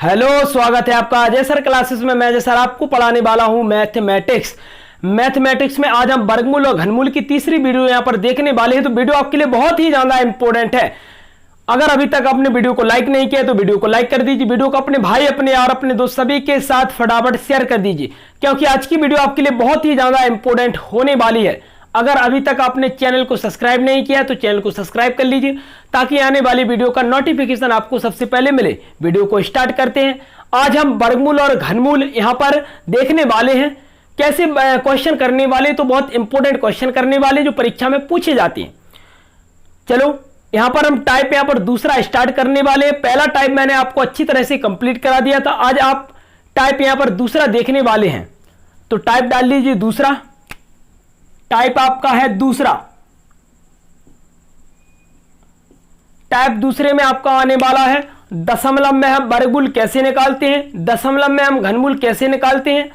Hello, स्वागत है आपका अजय सर क्लासेस में। मैं अजय सर आपको पढ़ाने वाला हूं मैथमेटिक्स में आज हम वर्गमूल और घनमूल की तीसरी वीडियो यहां पर देखने वाले हैं। तो वीडियो आपके लिए बहुत ही ज्यादा इंपॉर्टेंट है। अगर अभी तक आपने वीडियो को लाइक नहीं किया तो वीडियो को लाइक कर दीजिए। वीडियो को अपने भाई, अपने यार, अपने दोस्त सभी के साथ फटाफट शेयर कर दीजिए, क्योंकि आज की वीडियो आपके लिए बहुत ही ज्यादा इंपॉर्टेंट होने वाली है। अगर अभी तक आपने चैनल को सब्सक्राइब नहीं किया तो चैनल को सब्सक्राइब कर लीजिए, ताकि आने वाली वीडियो का नोटिफिकेशन आपको सबसे पहले मिले। वीडियो को स्टार्ट करते हैं। आज हम वर्गमूल और घनमूल यहां पर देखने वाले हैं। कैसे क्वेश्चन करने वाले, तो बहुत इंपॉर्टेंट क्वेश्चन करने वाले जो परीक्षा में पूछे जाते हैं। चलो यहां पर हम टाइप यहां पर दूसरा स्टार्ट करने वाले हैं। पहला टाइप मैंने आपको अच्छी तरह से कंप्लीट करा दिया था। आज आप टाइप यहां पर दूसरा देखने वाले हैं। तो टाइप डाल लीजिए दूसरा। टाइप आपका है दूसरा। टाइप दूसरे में आपका आने वाला है दशमलव में हम वर्गमूल कैसे निकालते हैं, दशमलव में हम घनमूल कैसे निकालते हैं।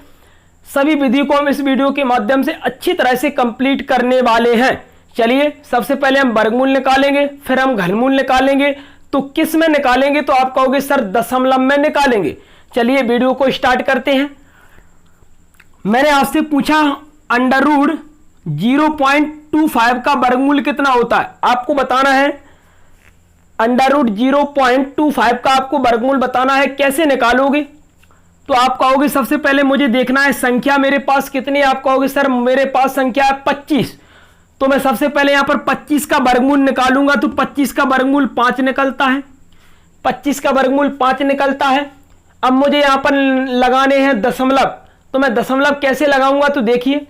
सभी विधि को हम इस वीडियो के माध्यम से अच्छी तरह से कंप्लीट करने वाले हैं। चलिए सबसे पहले हम वर्गमूल निकालेंगे, फिर हम घनमूल निकालेंगे। तो किस में निकालेंगे, तो आप कहोगे सर दशमलव में निकालेंगे। चलिए वीडियो को स्टार्ट करते हैं। मैंने आपसे पूछा अंडर रूट 0.25 का वर्गमूल कितना होता है, आपको बताना है। अंडर रूट 0.25 का आपको वर्गमूल बताना है। कैसे निकालोगे, तो आप कहोगे सबसे पहले मुझे देखना है संख्या मेरे पास कितनी है। आप कहोगे सर मेरे पास संख्या है 25। तो मैं सबसे पहले यहां पर 25 का वर्गमूल निकालूंगा। तो 25 का वर्गमूल 5 निकलता है। 25 का वर्गमूल 5 निकलता है। अब मुझे यहां पर लगाने हैं दशमलव। तो मैं दशमलव कैसे लगाऊंगा, तो देखिए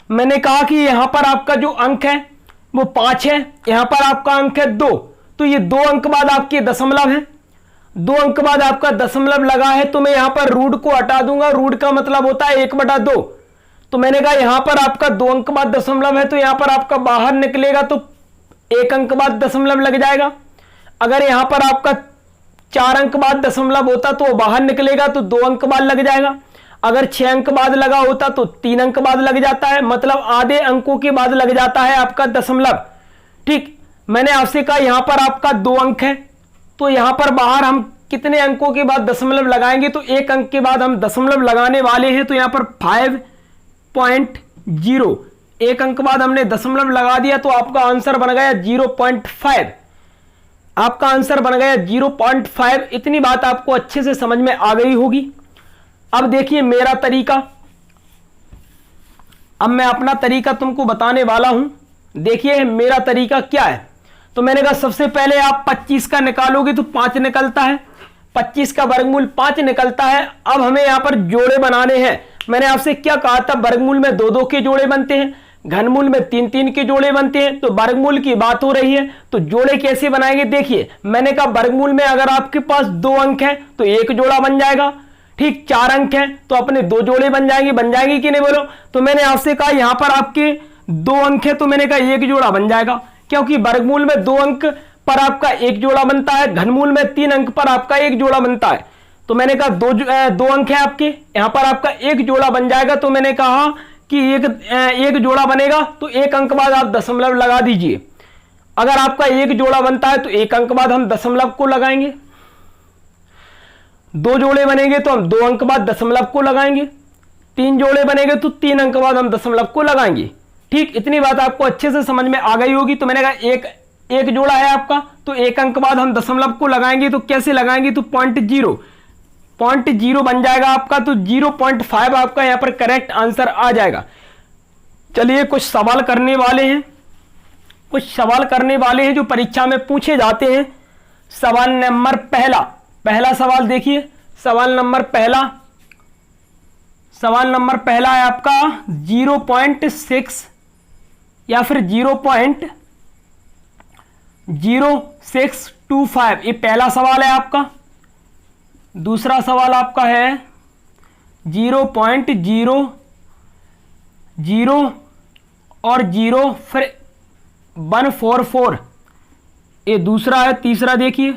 मैंने कहा कि यहां पर आपका जो अंक है वो 5 है, यहां पर आपका अंक है 2। तो ये 2 अंक बाद आपके दशमलव है। 2 अंक बाद आपका दशमलव लगा है। तो मैं यहां पर रूट को हटा दूंगा। रूट का मतलब होता है 1/2। तो मैंने कहा यहां पर आपका 2 अंक बाद दशमलव है, तो यहां पर आपका बाहर निकलेगा तो 1 अंक बाद दशमलव लग जाएगा। अगर यहां पर आपका 4 अंक बाद दशमलव होता तो बाहर निकलेगा तो 2 अंक बाद लग जाएगा। अगर 6 अंक बाद लगा होता तो 3 अंक बाद लग जाता है, मतलब आधे अंकों के बाद लग जाता है आपका दशमलव। ठीक, मैंने आपसे कहा यहां पर आपका 2 अंक है, तो यहां पर बाहर हम कितने अंकों के बाद दशमलव लगाएंगे, तो 1 अंक के बाद हम दशमलव लगाने वाले हैं। तो यहां पर 5.0, 1 अंक बाद हमने दशमलव लगा दिया, तो आपका आंसर बन गया 0.5। आपका आंसर बन गया 0.5। इतनी बात आपको अच्छे से समझ में आ गई होगी। अब देखिए मेरा तरीका, अब मैं अपना तरीका तुमको बताने वाला हूं। देखिए मेरा तरीका क्या है। तो मैंने कहा सबसे पहले आप 25 का निकालोगे तो 5 निकलता है। 25 का वर्गमूल 5 निकलता है। अब हमें यहां पर जोड़े बनाने हैं। मैंने आपसे क्या कहा था, वर्गमूल में 2-2 के जोड़े बनते हैं, घनमूल में 3-3 के जोड़े बनते हैं। तो वर्गमूल की बात हो रही है, तो जोड़े कैसे बनाएंगे। देखिए मैंने कहा वर्गमूल में अगर आपके पास 2 अंक है तो 1 जोड़ा बन जाएगा। ठीक, 4 अंक है तो अपने 2 जोड़े बन जाएंगे कि नहीं बोलो। तो मैंने आपसे कहा यहां पर आपके 2 अंक है, तो मैंने कहा 1 जोड़ा बन जाएगा, क्योंकि वर्गमूल में 2 अंक पर आपका 1 जोड़ा बनता है, घनमूल में 3 अंक पर आपका 1 जोड़ा बनता है। तो मैंने कहा 2 अंक है आपके, यहां पर आपका 1 जोड़ा बन जाएगा। तो मैंने कहा कि एक जोड़ा बनेगा, तो 1 अंक बाद आप दशमलव लगा दीजिए। अगर आपका 1 जोड़ा बनता है तो 1 अंक बाद हम दशमलव को लगाएंगे। 2 जोड़े बनेंगे तो हम 2 अंक बाद दशमलव को लगाएंगे। 3 जोड़े बनेंगे तो 3 अंक बाद हम दशमलव को लगाएंगे। ठीक, इतनी बात आपको अच्छे से समझ में आ गई होगी। तो मैंने कहा एक जोड़ा है आपका, तो 1 अंक बाद हम दशमलव को लगाएंगे। तो कैसे लगाएंगे, तो 0.0 बन जाएगा आपका। तो 0.5 आपका यहां पर करेक्ट आंसर आ जाएगा। चलिए कुछ सवाल करने वाले हैं, जो परीक्षा में पूछे जाते हैं। सवाल नंबर पहला सवाल देखिए। सवाल नंबर पहला है आपका 0.6 या फिर 0.0625। ये पहला सवाल है आपका। दूसरा सवाल आपका है 0.00 और 0 फिर 144, ये दूसरा है। तीसरा देखिए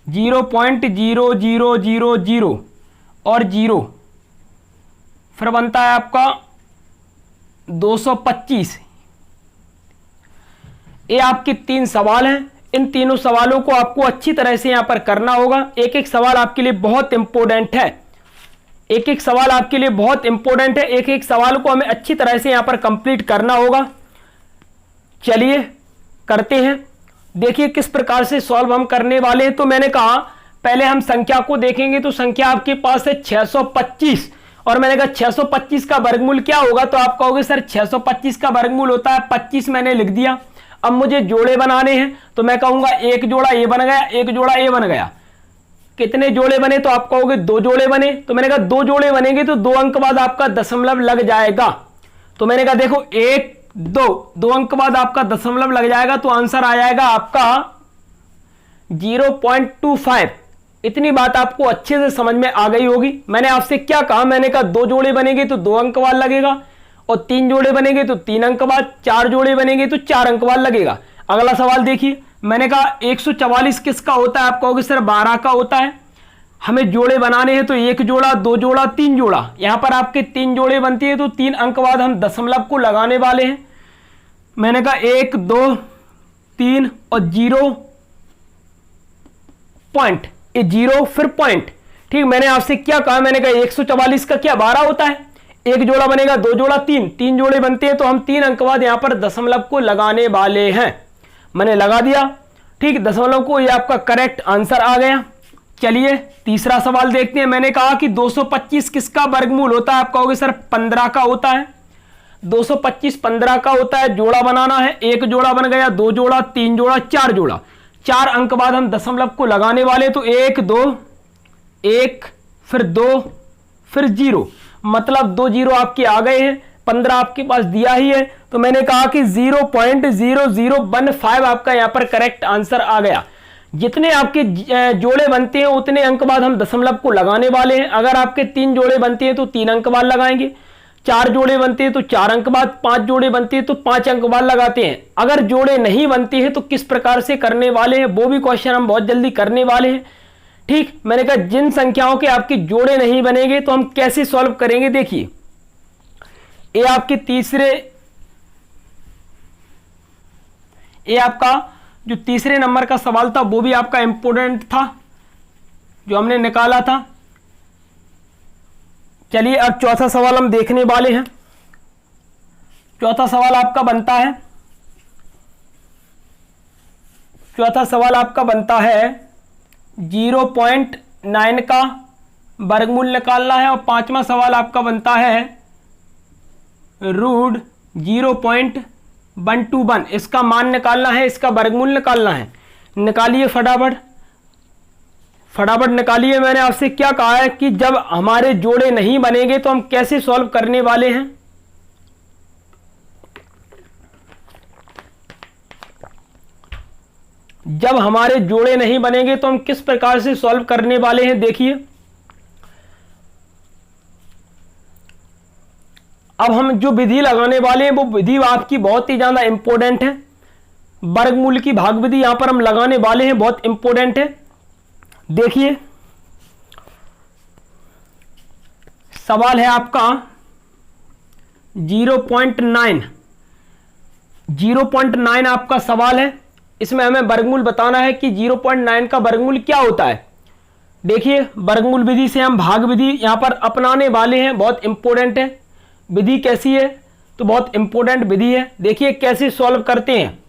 0.0000 और 0 फिर बनता है आपका 225। ये आपके 3 सवाल हैं। इन तीनों सवालों को आपको अच्छी तरह से यहां पर करना होगा। एक एक सवाल आपके लिए बहुत इंपॉर्टेंट है, एक एक सवाल आपके लिए बहुत इंपॉर्टेंट है। एक एक सवाल को हमें अच्छी तरह से यहां पर कंप्लीट करना होगा। चलिए करते हैं। देखिए किस प्रकार से सॉल्व हम करने वाले हैं। तो मैंने कहा पहले हम संख्या को देखेंगे, तो संख्या आपके पास है 625 और मैंने कहा 625 का वर्गमूल क्या होगा। तो आप कहोगे सर 625 का वर्गमूल होता है 25, मैंने लिख दिया। अब मुझे जोड़े बनाने हैं, तो मैं कहूंगा एक जोड़ा ये बन गया, एक जोड़ा ये बन गया। कितने जोड़े बने, तो आप कहोगे 2 जोड़े बने। तो मैंने कहा 2 जोड़े बनेंगे तो 2 अंक बाद आपका दशमलव लग जाएगा। तो मैंने कहा देखो 1 2 अंक बाद आपका दशमलव लग जाएगा, तो आंसर आ जाएगा आपका 0.25। इतनी बात आपको अच्छे से समझ में आ गई होगी। मैंने आपसे क्या कहा, मैंने कहा 2 जोड़े बनेंगे तो 2 अंक बाद लगेगा, और 3 जोड़े बनेंगे तो 3 अंक बाद, 4 जोड़े बनेंगे तो 4 अंक बाद लगेगा। अगला सवाल देखिए, मैंने कहा 144 किसका होता है। आप कहोगे सर 12 का होता है। हमें जोड़े बनाने हैं, तो 1 जोड़ा 2 जोड़ा 3 जोड़ा, यहां पर आपके 3 जोड़े बनती है, तो 3 अंक बाद हम दशमलव को लगाने वाले हैं। मैंने कहा 1 2 3 और 0 पॉइंट, ये 0 फिर पॉइंट। ठीक, मैंने आपसे क्या कहा, मैंने कहा 144 का क्या 12 होता है। 1 जोड़ा बनेगा, 2 जोड़ा 3 जोड़े बनते हैं, तो हम 3 अंक बाद यहां पर दशमलव को लगाने वाले हैं। मैंने लगा दिया। ठीक, दशमलव को, ये आपका करेक्ट आंसर आ गया। चलिए तीसरा सवाल देखते हैं। मैंने कहा कि 225 किसका वर्गमूल होता है। आप कहोगे सर 15 का होता है। 225 15 का होता है। जोड़ा बनाना है, 1 जोड़ा बन गया, 2 जोड़ा 3 जोड़ा 4 जोड़ा, 4 अंक बाद हम दशमलव को लगाने वाले। तो 1 2 1 फिर 2 फिर 0, मतलब 2 0 आपके आ गए हैं। 15 आपके पास दिया ही है, तो मैंने कहा कि 0.0015 आपका यहां पर करेक्ट आंसर आ गया। जितने आपके जोड़े बनते हैं उतने अंक बाद हम दशमलव को लगाने वाले हैं। अगर आपके 3 जोड़े बनते हैं तो 3 अंक बाद लगाएंगे, 4 जोड़े बनते हैं तो 4 अंक बाद, 5 जोड़े बनते हैं तो 5 अंक बाद लगाते हैं। अगर जोड़े नहीं बनते हैं तो किस प्रकार से करने वाले हैं, वो भी क्वेश्चन हम बहुत जल्दी करने वाले हैं। ठीक, मैंने कहा जिन संख्याओं के आपके जोड़े नहीं बनेंगे तो हम कैसे सॉल्व करेंगे। देखिए ये आपके आपका जो तीसरे नंबर का सवाल था वो भी आपका इंपॉर्टेंट था जो हमने निकाला था। चलिए अब चौथा सवाल हम देखने वाले हैं। चौथा सवाल आपका बनता है, चौथा सवाल आपका बनता है 0.9 का वर्गमूल निकालना है, और पांचवा सवाल आपका बनता है रूट 0.121, इसका मान निकालना है, इसका वर्गमूल निकालना है। निकालिए फटाफट फटाफट निकालिए। मैंने आपसे क्या कहा है कि जब हमारे जोड़े नहीं बनेंगे तो हम कैसे सॉल्व करने वाले हैं। जब हमारे जोड़े नहीं बनेंगे तो हम किस प्रकार से सॉल्व करने वाले हैं। देखिए अब हम जो विधि लगाने वाले हैं वो विधि आपकी बहुत ही ज्यादा इंपॉर्टेंट है। वर्गमूल की भाग विधि यहां पर हम लगाने वाले हैं, बहुत इंपॉर्टेंट है। देखिए सवाल है आपका 0.9 आपका सवाल है। इसमें हमें वर्गमूल बताना है कि 0.9 का वर्गमूल क्या होता है। देखिए वर्गमूल विधि से हम भाग विधि यहां पर अपनाने वाले हैं, बहुत इंपॉर्टेंट है। विधि कैसी है, तो बहुत इंपॉर्टेंट विधि है। देखिए कैसे सॉल्व करते हैं।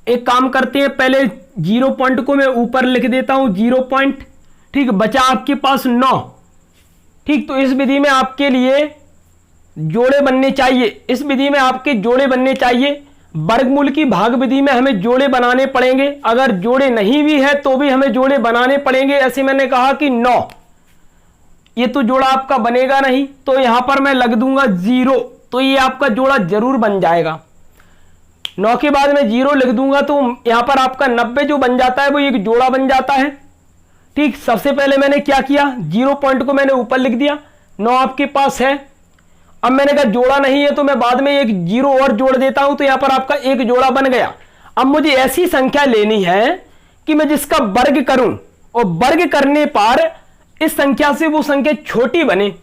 एक काम करते हैं, पहले 0 पॉइंट को मैं ऊपर लिख देता हूं 0 पॉइंट। ठीक, बचा आपके पास 9। ठीक, तो इस विधि में आपके लिए जोड़े बनने चाहिए, इस विधि में आपके जोड़े बनने चाहिए। वर्गमूल की भाग विधि में हमें जोड़े बनाने पड़ेंगे, अगर जोड़े नहीं भी है तो भी हमें जोड़े बनाने पड़ेंगे। ऐसे मैंने कहा कि 9, ये तो जोड़ा आपका बनेगा नहीं, तो यहां पर मैं लग दूंगा 0, तो ये आपका जोड़ा जरूर बन जाएगा। 9 के बाद मैं 0 लिख दूंगा तो यहां पर आपका 90 जो बन जाता है वो एक जोड़ा बन जाता है। ठीक, सबसे पहले मैंने क्या किया, 0 पॉइंट को मैंने ऊपर लिख दिया, 9 आपके पास है। अब मैंने कहा जोड़ा नहीं है तो मैं बाद में एक 0 और जोड़ देता हूं, तो यहां पर आपका एक जोड़ा बन गया। अब मुझे ऐसी संख्या लेनी है कि मैं जिसका वर्ग करूं, और वर्ग करने पर इस संख्या से वो संख्या छोटी बने।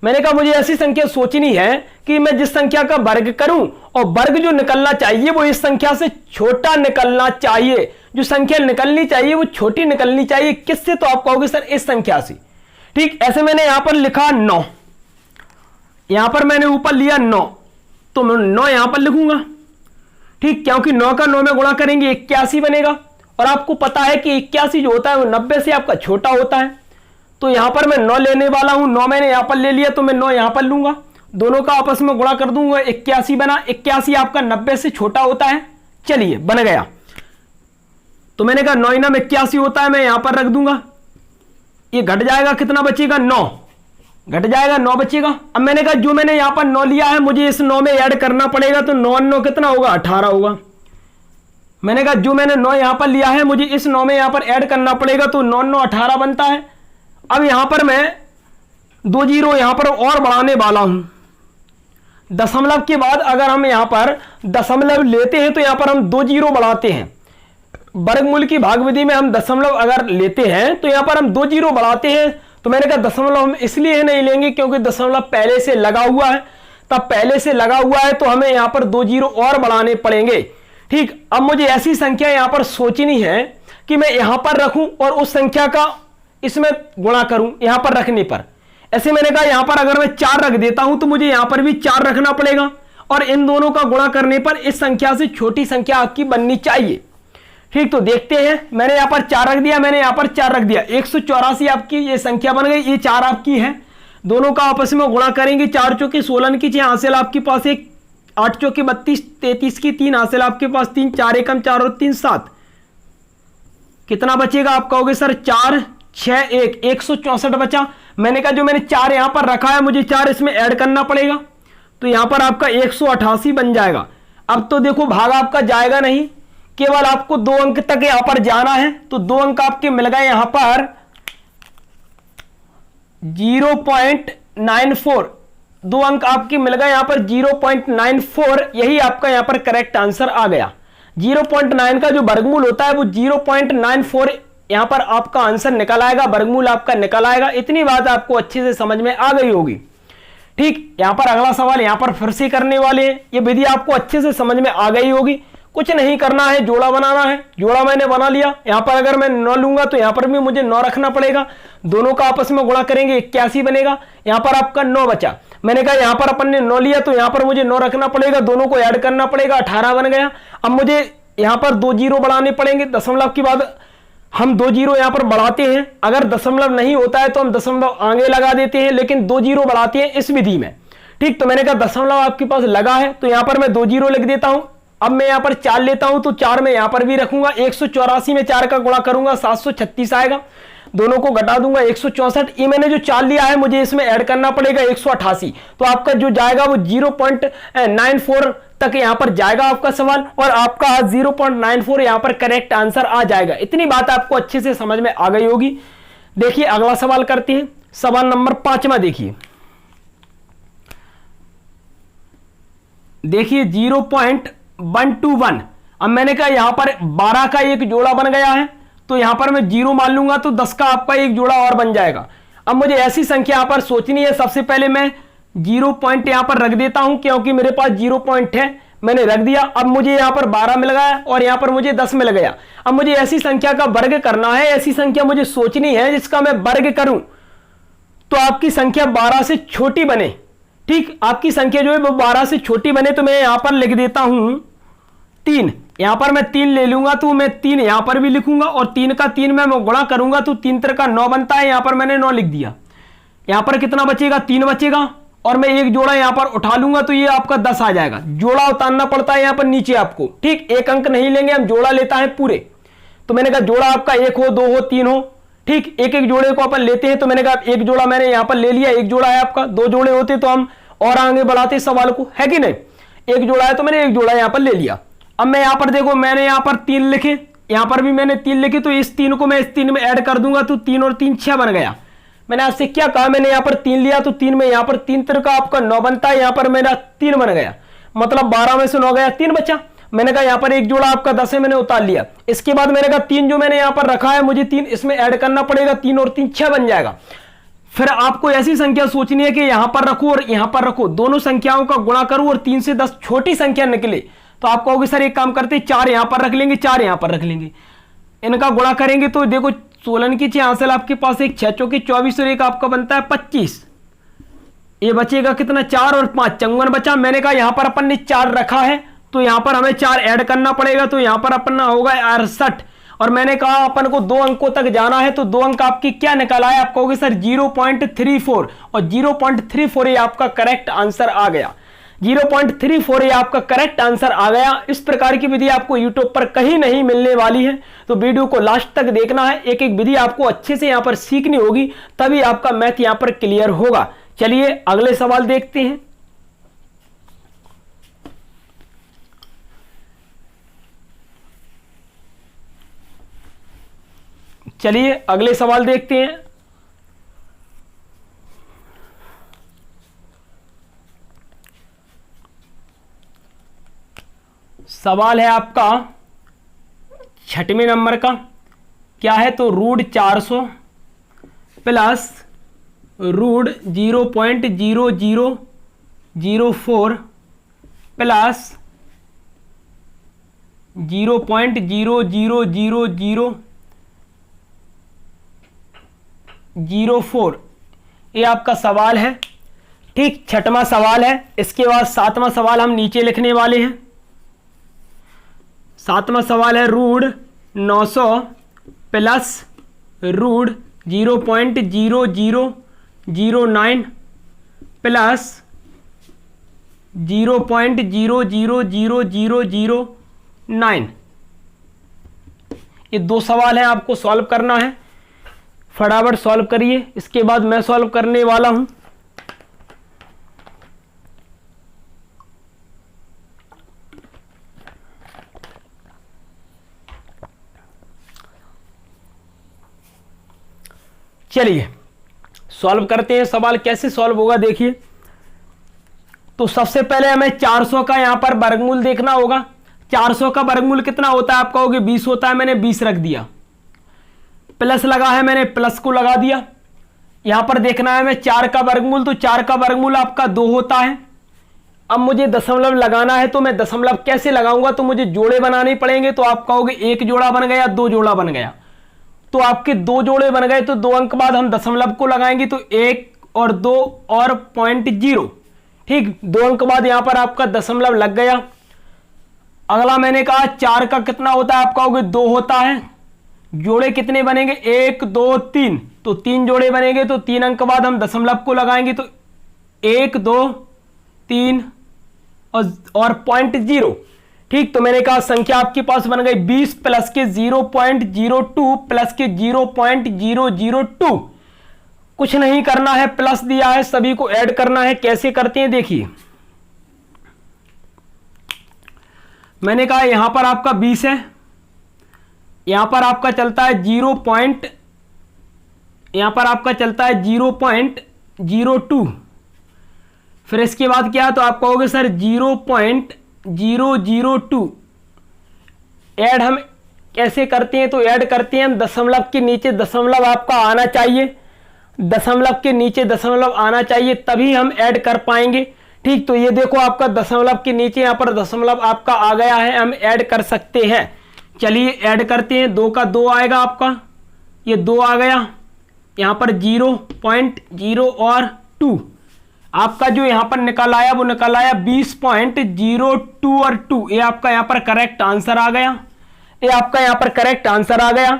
मैंने कहा मुझे ऐसी संख्या सोचनी है कि मैं जिस संख्या का वर्ग करूं और वर्ग जो निकलना चाहिए वो इस संख्या से छोटा निकलना चाहिए, जो संख्या निकलनी चाहिए वो छोटी निकलनी चाहिए। किससे? तो आप कहोगे सर इस संख्या से। ठीक, ऐसे मैंने यहां पर लिखा 9, यहां पर मैंने ऊपर लिया 9, तो मैं 9 यहां पर लिखूंगा। ठीक, क्योंकि 9 का 9 में गुणा करेंगे 81 बनेगा, और आपको पता है कि 81 जो होता है वो 90 से आपका छोटा होता है। तो यहां पर मैं 9 लेने वाला हूं, 9 मैंने यहां पर ले लिया तो मैं 9 यहां पर लूंगा, दोनों का आपस में गुणा कर दूंगा, 81 बना। 81 आपका 90 से छोटा होता है। चलिए बन गया। तो मैंने कहा 9 9 81 होता है, मैं यहां पर रख दूंगा, ये घट जाएगा, कितना बचेगा? 9 घट जाएगा, 9 बचेगा। अब मैंने कहा जो मैंने यहां पर 9 लिया है मुझे इस 9 में ऐड करना पड़ेगा, तो 9 9 कितना होगा? 18 होगा। मैंने कहा जो मैंने 9 यहां पर लिया है मुझे इस 9 में यहां पर ऐड करना पड़ेगा, तो 9 9 18 बनता है। अब यहां पर मैं 2 जीरो यहां पर और बढ़ाने वाला हूं। दशमलव के बाद अगर हम यहां पर दशमलव लेते हैं तो यहां पर हम 2 जीरो बढ़ाते हैं। वर्गमूल की भाग विधि में हम दशमलव अगर लेते हैं तो यहां पर हम 2 जीरो बढ़ाते हैं। तो मैंने कहा दशमलव हम इसलिए नहीं लेंगे क्योंकि दशमलव पहले से लगा हुआ है, तब पहले से लगा हुआ है तो हमें यहां पर 2 जीरो और बढ़ाने पड़ेंगे। ठीक, अब मुझे ऐसी संख्या यहां पर सोचनी है कि मैं यहां पर रखूं और उस संख्या का इसमें गुणा करूं यहां पर रखने पर। ऐसे मैंने कहा यहां पर अगर मैं 4 रख देता हूं तो मुझे यहां पर भी 4 रखना पड़ेगा, और इन दोनों का गुणा करने पर इस संख्या से छोटी संख्या आपकी बननी चाहिए। ठीक, तो देखते हैं, मैंने यहां पर 4 रख दिया, मैंने यहां पर 4 रख दिया, 184 आपकी ये संख्या बन गई। ये 4 आपकी है, दोनों का आपस में गुणा करेंगे। 4 चौके 16 की 6 हासिल आपके पास 1, 8 चौके 32, 33 की 3 हासिल आपके पास 3, 4 एकम 4 और 3 7, कितना बचेगा? आप कहोगे सर 4 6 1, 164 बचा। मैंने कहा जो मैंने 4 यहां पर रखा है मुझे 4 इसमें ऐड करना पड़ेगा, तो यहां पर आपका 188 बन जाएगा। अब तो देखो भाग आपका जाएगा नहीं, केवल आपको 2 अंक तक यहां पर जाना है, तो 2 अंक आपके मिल गए यहां पर 0.94, 2 अंक आपके मिल गए यहां पर 0.94, यही आपका यहां पर करेक्ट आंसर आ गया। 0.9 का जो वर्गमूल होता है वो 0.94 यहां पर आपका आंसर निकल आएगा, वर्गमूल आपका निकल आएगा। इतनी बात आपको अच्छे से समझ में आ गई होगी। ठीक, यहां पर अगला सवाल यहां पर फिर से करने वाले हैं, ये विधि आपको अच्छे से समझ में आ गई होगी। कुछ नहीं करना है, जोड़ा बनाना है। जोड़ा मैंने बना लिया, यहां पर अगर मैं 9 लूंगा तो यहां पर भी मुझे 9 रखना पड़ेगा, दोनों का आपस में गुणा करेंगे 81 बनेगा। यहां पर आपका 9 बचा, मैंने कहा यहां पर अपन ने 9 लिया तो यहां पर मुझे 9 रखना पड़ेगा, दोनों को ऐड करना पड़ेगा, 18 बन गया। अब मुझे यहां पर 2 जीरो बढ़ाने पड़ेंगे, दशमलव के बाद हम 2 जीरो यहां पर बढ़ाते हैं। अगर दशमलव नहीं होता है तो हम दशमलव आगे लगा देते हैं, लेकिन 2 जीरो बढ़ाते हैं इस विधि में। ठीक, तो मैंने कहा दशमलव आपके पास लगा है तो यहां पर मैं 2 जीरो लिख देता हूं। अब मैं यहां पर 4 लेता हूं तो 4 मैं यहां पर भी रखूंगा, 184 में 4 का गुणा करूंगा 736 आएगा, दोनों को घटा दूंगा 164। ये मैंने जो 4 लिया है मुझे इसमें ऐड करना पड़ेगा 188, तो आपका जो जाएगा वो 0.94 तक यहां पर जाएगा आपका सवाल, और आपका 0.94 यहां पर करेक्ट आंसर आ जाएगा। इतनी बात आपको अच्छे से समझ में आ गई होगी। देखिए अगला सवाल करते हैं, सवाल नंबर 5वां देखिए 0.121। अब मैंने कहा यहां पर 12 का एक जोड़ा बन गया है, तो यहां पर मैं 0 मान लूंगा तो 10 का आपका एक जोड़ा और बन जाएगा। अब मुझे ऐसी संख्या यहां पर सोचनी है, सबसे पहले मैं 0 पॉइंट यहां पर रख देता हूं क्योंकि मेरे पास 0 पॉइंट है, मैंने रख दिया। अब मुझे यहां पर 12 मिल गया और यहां पर मुझे 10 मिल गया। अब मुझे ऐसी संख्या का वर्ग करना है, ऐसी संख्या मुझे सोचनी है जिसका मैं वर्ग करूं तो आपकी संख्या 12 से छोटी बने। ठीक, आपकी संख्या जो है वो 12 से छोटी बने, तो मैं यहां पर लिख देता हूं 3। यहां पर मैं 3 ले लूंगा तो मैं 3 यहां पर भी लिखूंगा, और 3 का 3 में मैं गुणा करूंगा तो 3 3 का 9 बनता है। यहां पर मैंने 9 लिख दिया। यहां पर कितना बचेगा? 3 बचेगा, और मैं एक जोड़ा यहां पर उठा लूंगा तो ये आपका 10 आ जाएगा। जोड़ा उतारना पड़ता है यहां पर नीचे आपको। ठीक, एक अंक नहीं लेंगे हम, जोड़ा लेता है पूरे। तो मैंने कहा जोड़ा आपका 1 हो, 2 हो, 3 हो। ठीक, एक एक जोड़े को अपन लेते हैं, तो मैंने कहा एक जोड़ा मैंने यहां पर ले लिया, एक जोड़ा है आपका। 2 जोड़े होते तो हम और आगे बढ़ाते सवाल को, है कि नहीं। एक जोड़ा है तो मैंने एक जोड़ा यहां पर ले लिया। अब मैं यहां पर देखो, मैंने यहां पर 3 लिखे, यहां पर भी मैंने 3 लिखे, तो इस 3 को मैं इस 3 में ऐड कर दूंगा तो 3 और 3 6 बन गया। मैंने आपसे क्या कहा, मैंने यहां पर 3 लिया तो 3 में यहां पर 3 3 का आपका 9 बनता है, यहां पर मेरा 3 बन गया, मतलब 12 में से 9 गया, 3 बचा। मैंने कहा यहां पर एक जोड़ा आपका 10 है, मैंने उतार लिया। इसके बाद मैंने कहा 3 जो मैंने यहां पर रखा है मुझे 3 इसमें ऐड करना पड़ेगा, 3 और 3 6 बन जाएगा। फिर आपको ऐसी संख्या सोचनी है कि यहां पर रखो और यहां पर रखो, दोनों संख्याओं का गुणा करो और 3 से 10 छोटी संख्या निकले तो आप कहोगे सर एक काम करते 4 यहां पर रख लेंगे, 4 यहां पर रख लेंगे, इनका गुणा करेंगे तो देखो 16 की 6 हासिल आपके पास, एक 6 चौके 24 और एक आपका बनता है 25, ये बचेगा कितना 4 और 5 54 बचा। मैंने कहा यहां पर अपन ने 4 रखा है तो यहां पर हमें 4 ऐड करना पड़ेगा, तो यहां पर अपना होगा 68 और मैंने कहा अपन को 2 अंकों तक जाना है तो 2 अंक आपकी क्या निकल आए, आप कहोगे सर 0.34 और 0.34 ये आपका करेक्ट आंसर आ गया, 0.34 ये आपका करेक्ट आंसर आ गया। इस प्रकार की विधि आपको यूट्यूब पर कहीं नहीं मिलने वाली है, तो वीडियो को लास्ट तक देखना है, एक एक विधि आपको अच्छे से यहां पर सीखनी होगी, तभी आपका मैथ यहां पर क्लियर होगा। चलिए अगले सवाल देखते हैं। चलिए अगले सवाल देखते हैं। सवाल है आपका 6वें नंबर का, क्या है तो रूट 400 प्लस रूट 0.0004 प्लस 0.000004 ये आपका सवाल है। ठीक, 6वां सवाल है। इसके बाद 7वां सवाल हम नीचे लिखने वाले हैं। 7वां सवाल है रूट 900 प्लस रूट 0.0009 प्लस 0.000009। ये 2 सवाल हैं, आपको सॉल्व करना है, फटाफट सॉल्व करिए, इसके बाद मैं सॉल्व करने वाला हूं। चलिए सॉल्व करते हैं। सवाल कैसे सॉल्व होगा देखिए। तो सबसे पहले हमें 400 का यहां पर वर्गमूल देखना होगा। 400 का वर्गमूल कितना होता है, आप कहोगे 20 होता है, मैंने 20 रख दिया। प्लस लगा है, मैंने प्लस को लगा दिया। यहां पर देखना है हमें 4 का वर्गमूल, तो 4 का वर्गमूल आपका 2 होता है। अब मुझे दशमलव लगाना है, तो मैं दशमलव कैसे लगाऊंगा, तो मुझे जोड़े बनाने पड़ेंगे। तो आप कहोगे 1 जोड़ा बन गया, 2 जोड़ा बन गया, तो आपके 2 जोड़े बन गए, तो 2 अंक बाद हम दशमलव को लगाएंगे, तो 1 और 2 और 0.0। ठीक, 2 अंक बाद यहां पर आपका दशमलव लग गया। अगला मैंने कहा 4 का कितना होता है, आप कहोगे 2 होता है। जोड़े कितने बनेंगे, 1 2 3, तो 3 जोड़े बनेंगे, तो 3 अंक बाद हम दशमलव को लगाएंगे, तो 1 2 3 और 0.0। ठीक, तो मैंने कहा संख्या आपके पास बन गई 20 प्लस के 0.02 प्लस के 0.002। कुछ नहीं करना है, प्लस दिया है, सभी को ऐड करना है। कैसे करते हैं देखिए। मैंने कहा यहां पर आपका 20 है, यहां पर आपका चलता है 0.02। फिर इसके बाद क्या, तो आप कहोगे सर 0.002। ऐड हम कैसे करते हैं, तो ऐड करते हैं हम दशमलव के नीचे दशमलव आपका आना चाहिए, दशमलव के नीचे दशमलव आना चाहिए, तभी हम ऐड कर पाएंगे। ठीक, तो ये देखो आपका दशमलव के नीचे यहां पर दशमलव आपका आ गया है, हम ऐड कर सकते हैं। चलिए ऐड करते हैं। 2 का 2 आएगा आपका, ये 2 आ गया, यहां पर 0.0 और 2। आपका जो यहां पर निकल आया वो निकल आया 20.02 और 2। ये आपका यहां पर करेक्ट आंसर आ गया, ये आपका यहां पर करेक्ट आंसर आ गया।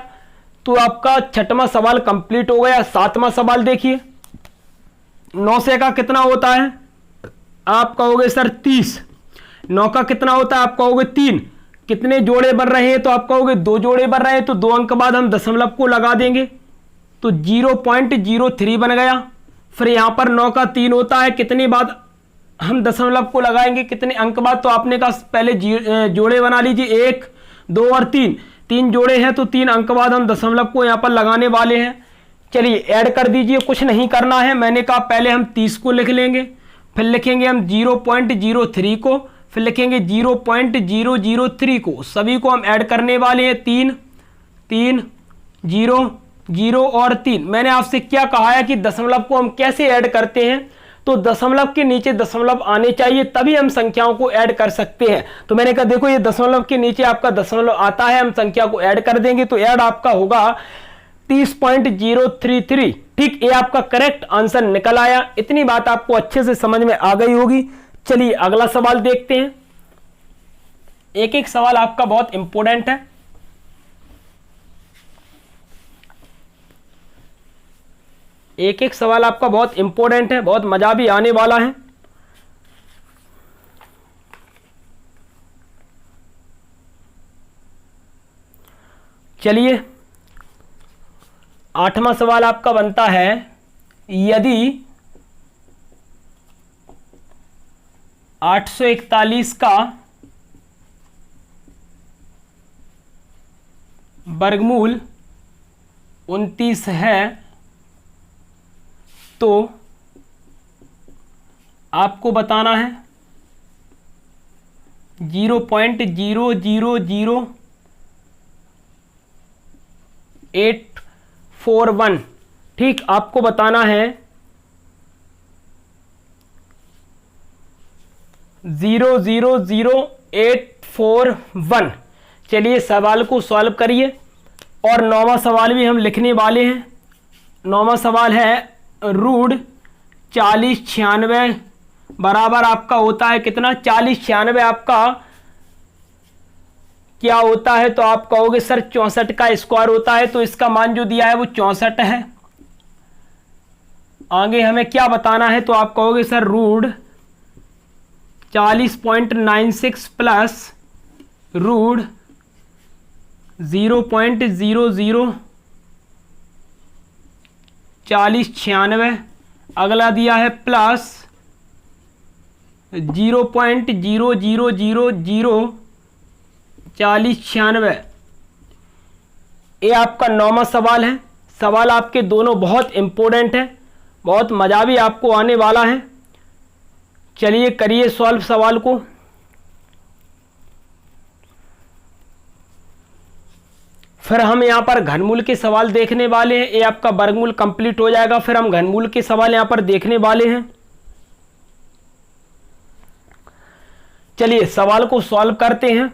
तो आपका 6वां सवाल कंप्लीट हो गया। 7वां सवाल देखिए। 9 से का कितना होता है, आप कहोगे सर 30। 9 का कितना होता है, आप कहोगे 3। कितने जोड़े बन रहे हैं, तो आप कहोगे 2 जोड़े बन रहे हैं, तो 2 अंक बाद हम दशमलव को लगा देंगे, तो 0.03 बन गया। फिर यहां पर 9 का 3 होता है, कितने बाद हम दशमलव को लगाएंगे, कितने अंक बाद, तो आपने कहा पहले जोड़े बना लीजिए, 1 2 और 3। 3 जोड़े हैं, तो 3 अंक बाद हम दशमलव को यहां पर लगाने वाले हैं। चलिए ऐड कर दीजिए, कुछ नहीं करना है। मैंने कहा पहले हम 30 को लिख लेंगे, फिर लिखेंगे हम 0.03 को, फिर लिखेंगे 0.003 को। सभी को हम ऐड करने वाले हैं। 3 3 0 0 और 3। मैंने आपसे क्या कहा है कि दशमलव को हम कैसे ऐड करते हैं, तो दशमलव के नीचे दशमलव आने चाहिए तभी हम संख्याओं को ऐड कर सकते हैं। तो मैंने कहा देखो ये दशमलव के नीचे आपका दशमलव आता है, हम संख्या को ऐड कर देंगे तो ऐड आपका होगा 30.033। ठीक, ये आपका करेक्ट आंसर निकल आया। इतनी बात आपको अच्छे से समझ में आ गई होगी। चलिए अगला सवाल देखते हैं। एक एक सवाल आपका बहुत इंपॉर्टेंट है। एक एक सवाल आपका बहुत इंपॉर्टेंट है, बहुत मजा भी आने वाला है। चलिए 8वां सवाल आपका बनता है, यदि 841 का वर्गमूल 29 है तो आपको बताना है 0.000841। ठीक, आपको बताना है 0.000841। चलिए सवाल को सॉल्व करिए। और 9वां सवाल भी हम लिखने वाले हैं। 9वां सवाल है √4096 बराबर आपका होता है कितना, 4096 आपका क्या होता है, तो आप कहोगे सर 64 का स्क्वायर होता है, तो इसका मान जो दिया है वो 64 है। आगे हमें क्या बताना है, तो आप कहोगे सर √40.96 प्लस √0.004096। अगला दिया है प्लस 0.00004096। ये आपका 9वां सवाल है। सवाल आपके दोनों बहुत इंपॉर्टेंट है, बहुत मजा भी आपको आने वाला है। चलिए करिए सॉल्व सवाल को। फिर हम यहां पर घनमूल के सवाल देखने वाले हैं। ये आपका वर्गमूल कंप्लीट हो जाएगा, फिर हम घनमूल के सवाल यहां पर देखने वाले हैं। चलिए सवाल को सॉल्व करते हैं।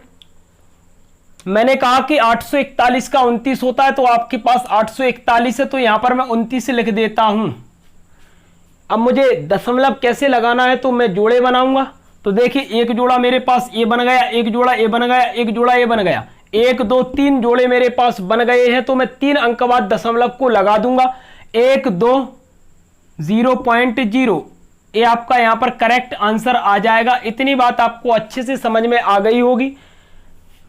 मैंने कहा कि 841 का 29 होता है, तो आपके पास 841 है, तो यहां पर मैं 29 लिख देता हूं। अब मुझे दशमलव कैसे लगाना है, तो मैं जोड़े बनाऊंगा। तो देखिए एक जोड़ा मेरे पास ये बन गया, एक जोड़ा ये बन गया, एक जोड़ा ये बन गया, 1 2 3 जोड़े मेरे पास बन गए हैं। तो मैं 3 अंक बाद दशमलव को लगा दूंगा। 1 2 0.0, ये आपका यहां पर करेक्ट आंसर आ जाएगा। इतनी बात आपको अच्छे से समझ में आ गई होगी।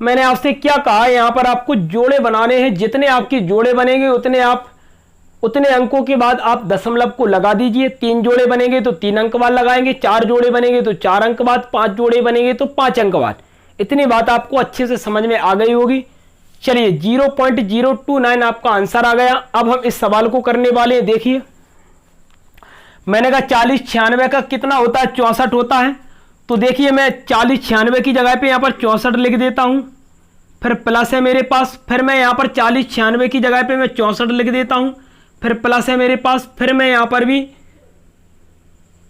मैंने आपसे क्या कहा, यहां पर आपको जोड़े बनाने हैं। जितने आपके जोड़े बनेंगे उतने अंकों के बाद आप दशमलव को लगा दीजिए। 3 जोड़े बनेंगे तो 3 अंक बाद लगाएंगे, 4 जोड़े बनेंगे तो 4 अंक बाद, 5 जोड़े बनेंगे तो 5 अंक बाद। इतनी बात आपको अच्छे से समझ में आ गई होगी। चलिए 0.029 आपका आंसर आ गया। अब हम इस सवाल को करने वाले हैं। देखिए मैंने कहा 4096 का कितना होता है, 64 होता है। तो देखिए मैं 4096 की जगह पे यहां पर 64 लिख देता हूं, फिर प्लस है मेरे पास, फिर मैं यहां पर 4096 की जगह पे मैं 64 लिख देता हूं, फिर प्लस है मेरे पास, फिर मैं यहां पर भी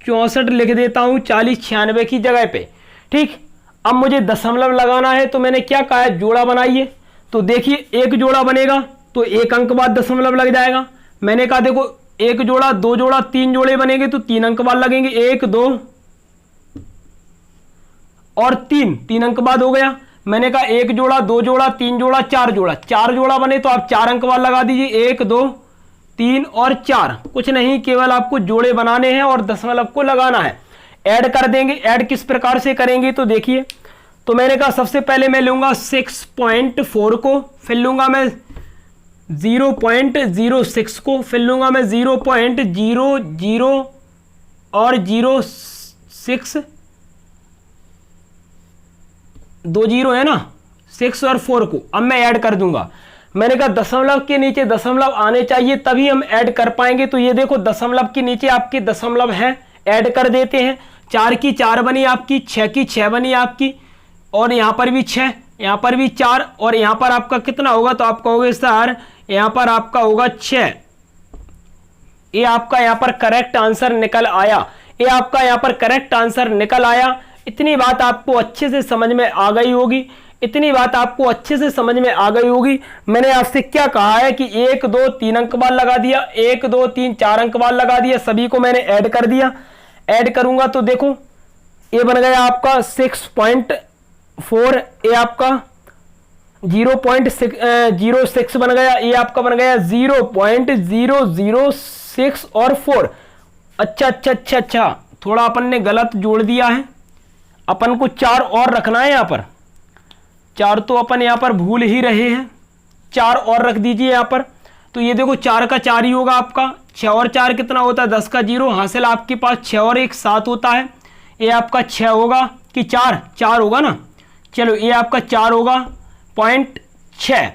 64 लिख देता हूं 4096 की जगह पे। ठीक, अब मुझे दशमलव लगाना है, तो मैंने क्या कहा है, जोड़ा बनाइए। तो देखिए एक जोड़ा बनेगा तो 1 अंक बाद दशमलव लग जाएगा। मैंने कहा देखो 1 जोड़ा 2 जोड़ा 3 जोड़े बनेंगे तो 3 अंक बाद लगेंगे, 1 2 और 3 अंक बाद हो गया। मैंने कहा 1 जोड़ा 2 जोड़ा 3 जोड़ा 4 जोड़ा, 4 जोड़ा बने तो आप 4 अंक बाद लगा दीजिए, 1 2 3 और 4। कुछ नहीं, केवल आपको जोड़े बनाने हैं और दशमलव को लगाना है। ऐड कर देंगे। ऐड किस प्रकार से करेंगे, तो देखिए, तो मैंने कहा सबसे पहले मैं लूंगा 6.4 को, फिर लूंगा मैं 0.06 को, फिर लूंगा मैं 0.00 और 06, 2 जीरो है ना, 6 और 4 को अब मैं ऐड कर दूंगा। मैंने कहा दशमलव के नीचे दशमलव आने चाहिए तभी हम ऐड कर पाएंगे। तो ये देखो दशमलव के नीचे आपके दशमलव है, ऐड कर देते हैं। 4 की 4 बनी आपकी, 6 की 6 बनी आपकी, और यहां पर भी 6, यहाँ पर भी 4 और यहाँ पर आपका कितना होगा, तो आप कहोगे सर यहाँ पर आपका होगा 6। ये आपका यहाँ पर करेक्ट आंसर निकल आया, ये आपका यहाँ पर करेक्ट आंसर निकल आया। इतनी बात आपको अच्छे से समझ में आ गई होगी, इतनी बात आपको अच्छे से समझ में आ गई होगी। मैंने आपसे क्या कहा है कि 1 2 3 अंक बाद लगा दिया, 1 2 3 4 अंक बाद लगा दिया, सभी को मैंने ऐड कर दिया। ऐड करूंगा तो देखो ये बन गया आपका 6.4, ये आपका 0.06 बन गया, ये आपका बन गया 0.006 और 4। अच्छा, थोड़ा अपन ने गलत जोड़ दिया है, अपन को 4 और रखना है। यहाँ पर 4 तो अपन यहाँ पर भूल ही रहे हैं, 4 और रख दीजिए यहाँ पर। तो ये देखो 4 का 4 ही होगा आपका, 6 और 4 कितना होता है, 10 का 0 हासिल आपके पास, 6 और 1 7 होता है। ये आपका 6 होगा कि 4 होगा ना, चलो ये आपका 4 होगा 0.6।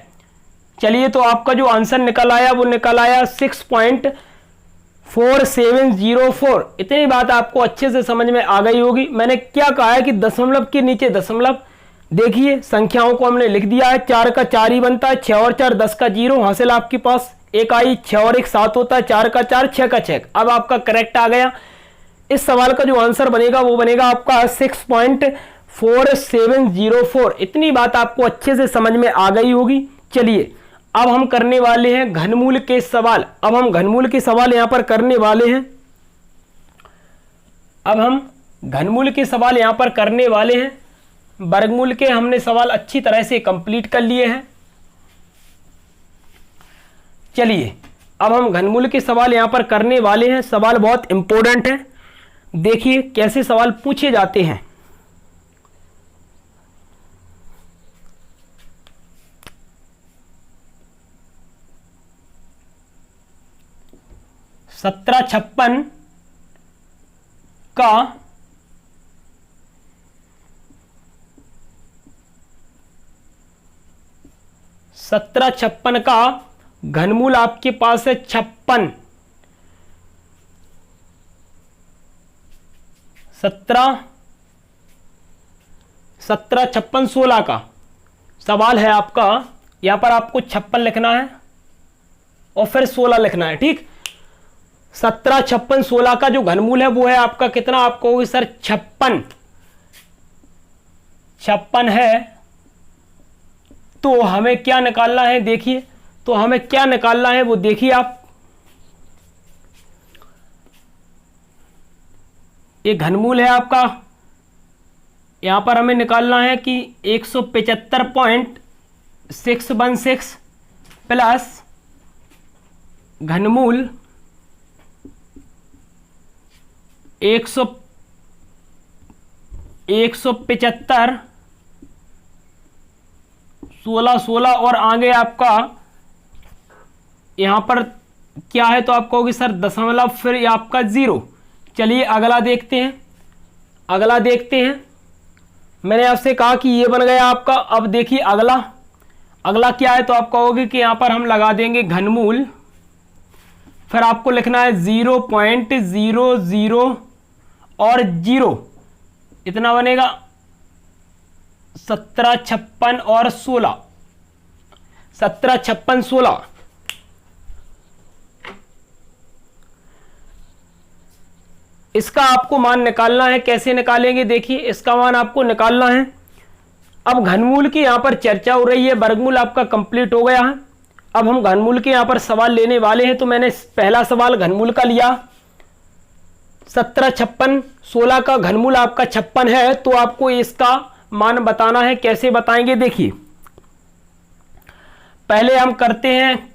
चलिए तो आपका जो आंसर निकल आया वो निकल आया 6.4704। इतनी बात आपको अच्छे से समझ में आ गई होगी। मैंने क्या कहा है कि दशमलव के नीचे दशमलव, देखिए संख्याओं को हमने लिख दिया है, 4 का 4 ही बनता है, 6 और 4 10 का 0 हासिल आपके पास, 1 आई, 6 और 1 7 होता है, 4 का 4 6 का 6। अब आपका करेक्ट आ गया। इस सवाल का जो आंसर बनेगा वो बनेगा आपका 6.4704। इतनी बात आपको अच्छे से समझ में आ गई होगी। चलिए अब हम करने वाले हैं घनमूल के सवाल। अब हम घनमूल के सवाल यहां पर करने वाले हैं। अब हम घनमूल के सवाल यहां पर करने वाले हैं। वर्गमूल के हमने सवाल अच्छी तरह से कंप्लीट कर लिए हैं। चलिए अब हम घनमूल के सवाल यहां पर करने वाले हैं। सवाल बहुत इंपॉर्टेंट है, देखिए कैसे सवाल पूछे जाते हैं। सत्रह छप्पन का घनमूल आपके पास है 56। 17 56 16 का सवाल है आपका। यहां पर आपको 56 लिखना है और फिर 16 लिखना है, ठीक। 17 56 16 का जो घनमूल है वो है आपका कितना, आपको होगी सर 56। 56 है तो हमें क्या निकालना है, देखिए तो हमें क्या निकालना है वो देखिए आप। ये घनमूल है आपका, यहां पर हमें निकालना है कि 175.616 प्लस घनमूल 175 16 16 और आगे आपका यहां पर क्या है, तो आप कहोगे सर दशमलव, फिर ये आपका 0। चलिए अगला देखते हैं। अगला देखते हैं, मैंने आपसे कहा कि ये बन गया आपका। अब देखिए अगला क्या है, तो आप कहोगे कि यहां पर हम लगा देंगे घनमूल, फिर आपको लिखना है 0.00 और 0, इतना बनेगा 17 56 और 16। 17 56 16 इसका आपको मान निकालना है। कैसे निकालेंगे, देखिए इसका मान आपको निकालना है। अब घनमूल की यहां पर चर्चा हो रही है, वर्गमूल आपका कंप्लीट हो गया है। अब हम घनमूल के यहां पर सवाल लेने वाले हैं। तो मैंने पहला सवाल घनमूल का लिया, 17 56 16 का घनमूल आपका 56 है, तो आपको इसका मान बताना है। कैसे बताएंगे, देखिए पहले हम करते हैं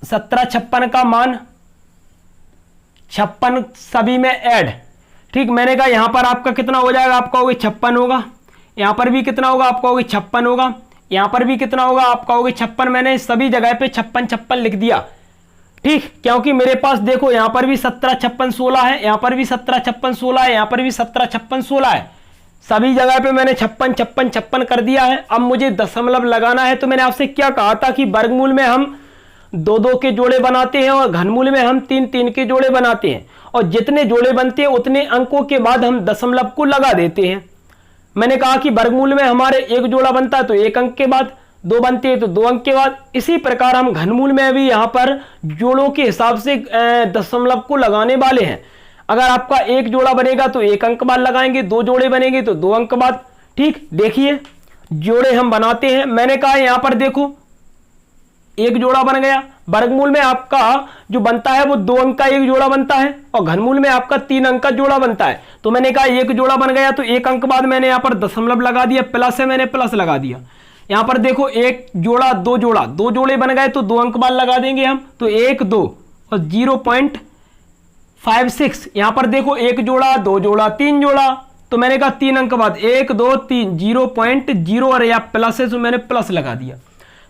17 56 का मान 56 सभी में ऐड, ठीक। मैंने कहा यहां पर आपका कितना हो जाएगा, आपका होगा 56 होगा, यहां पर भी कितना होगा, आपका होगा 56 होगा, यहां पर भी कितना होगा, आपका होगा 56। मैंने सभी जगह पे 56 56 लिख दिया, ठीक, क्योंकि मेरे पास देखो यहां पर भी 17 56 16 है, यहां पर भी 17 56 16 है, यहां पर भी 17 56 16 है। सभी जगह पे मैंने 56 56 56 कर दिया है। अब मुझे दशमलव लगाना है। तो मैंने आपसे क्या कहा था कि वर्गमूल में हम 2-2 के जोड़े बनाते हैं और घनमूल में हम 3-3 के जोड़े बनाते हैं, और जितने जोड़े बनते हैं उतने अंकों के बाद हम दशमलव को लगा देते हैं। मैंने कहा कि वर्गमूल में हमारे एक जोड़ा बनता है तो एक अंक के बाद, दो बनते हैं तो दो अंक के बाद। इसी प्रकार हम घनमूल में भी यहां पर जोड़ों के हिसाब से दशमलव को लगाने वाले हैं। अगर आपका एक जोड़ा बनेगा तो एक अंक बाद लगाएंगे, दो जोड़े बनेंगे तो दो अंक बाद। ठीक, देखिए जोड़े हम बनाते हैं। मैंने कहा यहां पर देखो एक जोड़ा बन गया। वर्गमूल में आपका जो बनता है वो दो अंक का एक जोड़ा बनता है और घनमूल में आपका तीन अंक का जोड़ा बनता है। तो मैंने कहा एक जोड़ा बन गया तो एक अंक बाद मैंने यहां पर दशमलव लगा दिया, प्लस है मैंने प्लस लगा दिया। यहां पर देखो एक जोड़ा, दो जोड़े बन गए तो दो अंक बाद लगा देंगे हम, तो एक दो और 0.56। यहां पर देखो एक जोड़ा, दो जोड़ा, तीन जोड़ा, तो मैंने कहा तीन अंक बाद, एक दो तीन, 0.0 और या प्लस है तो मैंने प्लस लगा दिया।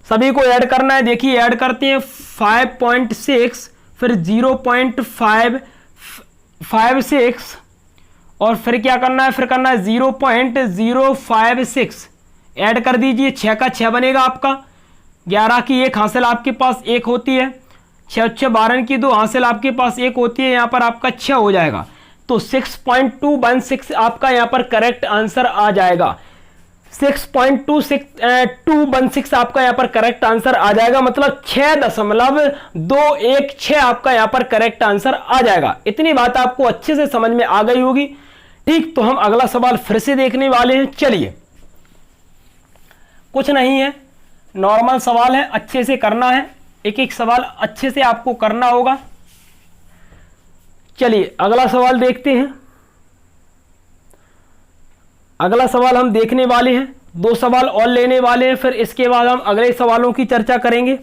सभी को ऐड करना है। देखिए ऐड करते हैं 5.6 फिर 0.556 और फिर क्या करना है, फिर करना है 0.056 ऐड कर दीजिए। 6 का 6 बनेगा आपका, 11 की एक हासिल आपके पास एक होती है, 6 6 12 की दो हासिल आपके पास एक होती है, यहां पर आपका 6 हो जाएगा। तो 6.216 आपका यहां पर करेक्ट आंसर आ जाएगा। 6.216 आपका यहां पर करेक्ट आंसर आ जाएगा, मतलब 6.216 आपका यहां पर करेक्ट आंसर आ जाएगा। इतनी बात आपको अच्छे से समझ में आ गई होगी। ठीक, तो हम अगला सवाल फिर से देखने वाले हैं। चलिए, कुछ नहीं है, नॉर्मल सवाल है, अच्छे से करना है, एक एक सवाल अच्छे से आपको करना होगा। चलिए अगला सवाल देखते हैं। अगला सवाल हम देखने वाले हैं, दो सवाल और लेने वाले हैं, फिर इसके बाद हम अगले सवालों की चर्चा करेंगे।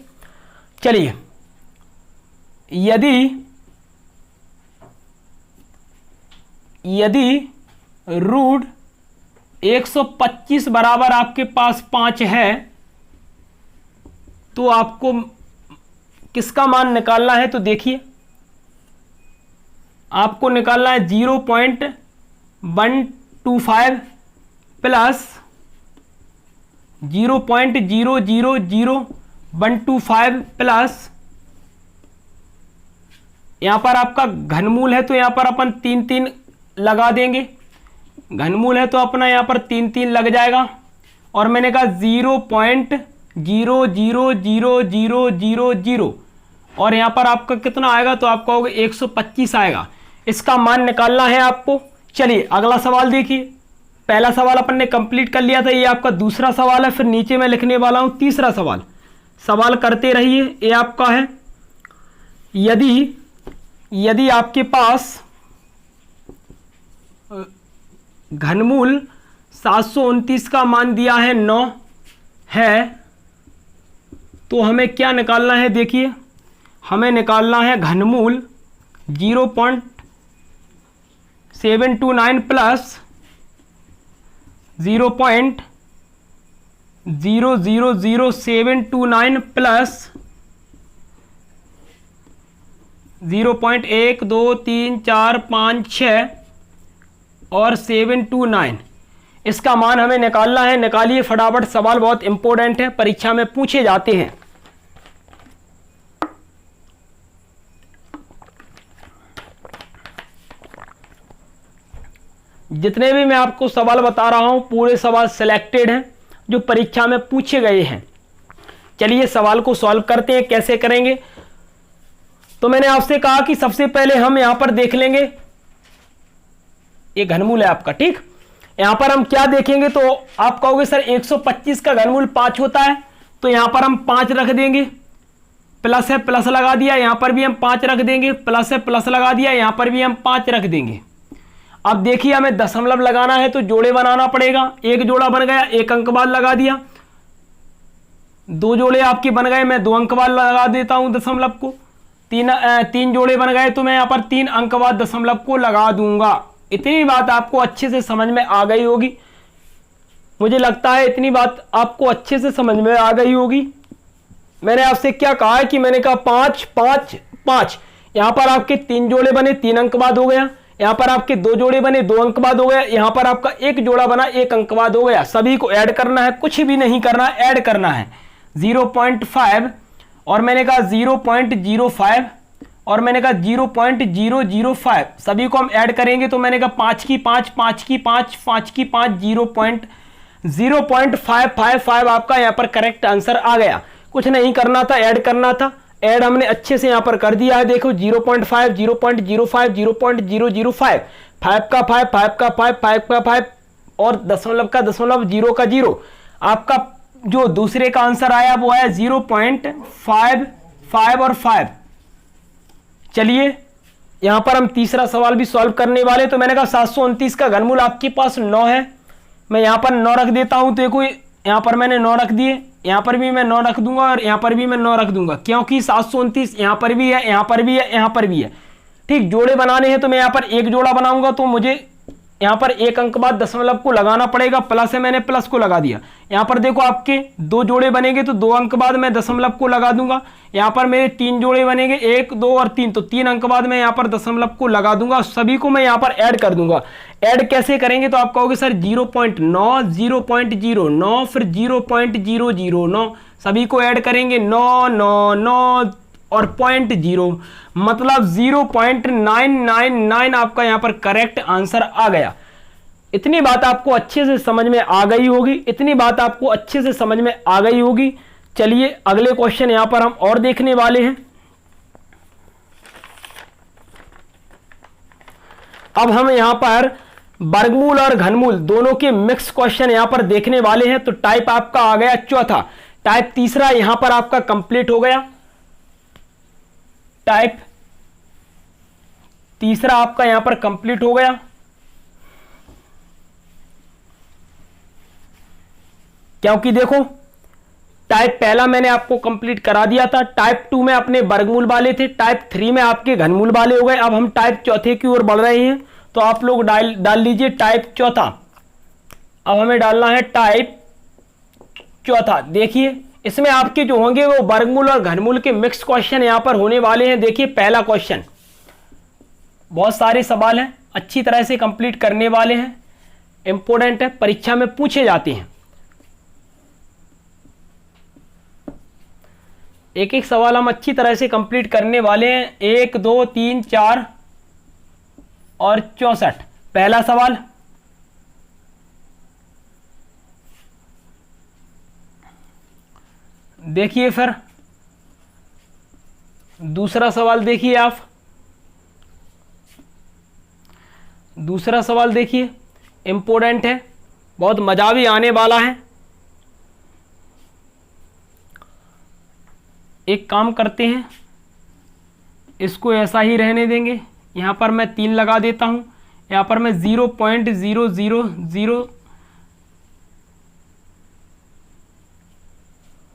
चलिए, यदि रूट 125 बराबर आपके पास 5 है तो आपको किसका मान निकालना है? तो देखिए आपको निकालना है 0.125 प्लस 0.000125 प्लस, यहां पर आपका घनमूल है तो यहां पर अपन 3 लगा देंगे। घनमूल है तो अपना यहां पर 3 लग जाएगा। और मैंने कहा 0.00000 और यहां पर आपका कितना आएगा? तो आपका होगा 125 आएगा। इसका मान निकालना है आपको। चलिए अगला सवाल देखिए। पहला सवाल अपन ने कंप्लीट कर लिया था, ये आपका दूसरा सवाल है। फिर नीचे मैं लिखने वाला हूं तीसरा सवाल। सवाल करते रहिए। ये आपका है, यदि आपके पास घनमूल 729 का मान दिया है 9 है तो हमें क्या निकालना है? देखिए हमें निकालना है घनमूल 0.729 प्लस 0.000729 प्लस 0.1 2 3 4 5 6 और 729, इसका मान हमें निकालना है। निकालिए फटाफट, सवाल बहुत इंपॉर्टेंट है, परीक्षा में पूछे जाते हैं। जितने भी मैं आपको सवाल बता रहा हूं पूरे सवाल सिलेक्टेड हैं जो परीक्षा में पूछे गए हैं। चलिए सवाल को सॉल्व करते हैं। कैसे करेंगे? तो मैंने आपसे कहा कि सबसे पहले हम यहां पर देख लेंगे, ये घनमूल है आपका। ठीक, यहां पर हम क्या देखेंगे? तो आप कहोगे सर 125 का घनमूल 5 होता है, तो यहां पर हम 5 रख देंगे, प्लस है प्लस लगा दिया, यहां पर भी हम 5 रख देंगे, प्लस है प्लस लगा दिया, यहां पर भी हम 5 रख देंगे। अब देखिए हमें दशमलव लगाना है तो जोड़े बनाना पड़ेगा। एक जोड़ा बन गया, एक अंक बाद लगा दिया। दो जोड़े आपके बन गए, मैं 2 अंक बाद लगा देता हूं दशमलव को। तीन जोड़े बन गए तो मैं यहां पर 3 अंक बाद दशमलव को लगा दूंगा। इतनी बात आपको अच्छे से समझ में आ गई होगी, मुझे लगता है इतनी बात आपको अच्छे से समझ में आ गई होगी। मैंने आपसे क्या कहा है कि मैंने कहा 5 5 5, यहां पर आपके 3 जोड़े बने, 3 अंक बाद हो गया। यहां पर आपके 2 जोड़े बने, 2 अंक बाद हो गया। यहां पर आपका एक जोड़ा बना, 1 अंक बाद हो गया। सभी को ऐड करना है, कुछ भी नहीं करना, ऐड करना है। 0.5 और मैंने कहा 0.05 और मैंने कहा 0.005, सभी को हम ऐड करेंगे तो मैंने कहा 5 की 5, 5 की 5, 5 की 5, 0.555 आपका यहाँ पर करेक्ट आंसर आ गया। कुछ नहीं करना था, ऐड करना था। ऐड हमने अच्छे से यहाँ पर कर दिया है। देखो 0.5, 0.05, 0.005, 5 का 5, 5 का 5, 5 का 5 और दशमलव का दशमलव, 0 का 0। आपका जो दूसरे का आंसर आया वो आया 0.55 और 5। चलिए यहां पर हम तीसरा सवाल भी सॉल्व करने वाले। तो मैंने कहा 729 का घनमूल आपके पास 9 है, मैं यहां पर 9 रख देता हूं। तो देखो यहां पर मैंने 9 रख दिए, यहां पर भी मैं 9 रख दूंगा और यहां पर भी मैं 9 रख दूंगा, क्योंकि 729 यहां पर भी है, यहां पर भी है, यहां पर भी है। ठीक, जोड़े बनाने हैं तो मैं यहां पर एक जोड़ा बनाऊंगा, तो मुझे यहां पर एक अंक बाद दशमलव को लगाना पड़ेगा। प्लस है, मैंने प्लस को लगा दिया। यहां पर देखो आपके 2 जोड़े बनेंगे तो 2 अंक बाद मैं दशमलव को लगा दूंगा। यहां पर मेरे 3 जोड़े बनेंगे, 1, 2 और 3, तो 3 अंक बाद मैं यहां पर दशमलव को लगा दूंगा। सभी को मैं यहां पर ऐड कर दूंगा। ऐड कैसे करेंगे तो आप कहोगे सर 0.9, 0.09, फिर 0.009, सभी को ऐड करेंगे 9, 9, 9 और 0.0, मतलब 0.999 आपका यहां पर करेक्ट आंसर आ गया। इतनी बात आपको अच्छे से समझ में आ गई होगी, इतनी बात आपको अच्छे से समझ में आ गई होगी। चलिए अगले क्वेश्चन यहां पर हम और देखने वाले हैं। अब हम यहां पर वर्गमूल और घनमूल दोनों के मिक्स क्वेश्चन यहां पर देखने वाले हैं। तो टाइप आपका आ गया चौथा, टाइप तीसरा यहां पर आपका कंप्लीट हो गया। टाइप तीसरा आपका यहां पर कंप्लीट हो गया। क्योंकि देखो टाइप पहला मैंने आपको कंप्लीट करा दिया था, टाइप 2 में अपने वर्गमूल वाले थे, टाइप 3 में आपके घनमूल वाले हो गए। अब हम टाइप चौथे की ओर बढ़ रहे हैं, तो आप लोग डाल लीजिए टाइप चौथा। अब हमें डालना है टाइप चौथा। देखिए इसमें आपके जो होंगे वो वर्गमूल और घनमूल के मिक्स क्वेश्चन यहां पर होने वाले हैं। देखिए पहला क्वेश्चन, बहुत सारे सवाल हैं, अच्छी तरह से कंप्लीट करने वाले हैं, इंपॉर्टेंट है, परीक्षा में पूछे जाते हैं। एक एक सवाल हम अच्छी तरह से कंप्लीट करने वाले हैं। 1, 2, 3, 4 और 64। पहला सवाल, देखिए फिर दूसरा सवाल देखिए आप, दूसरा सवाल देखिए, इंपॉर्टेंट है, बहुत मजा भी आने वाला है। एक काम करते हैं, इसको ऐसा ही रहने देंगे। यहां पर मैं 3 लगा देता हूं, यहां पर मैं 0.000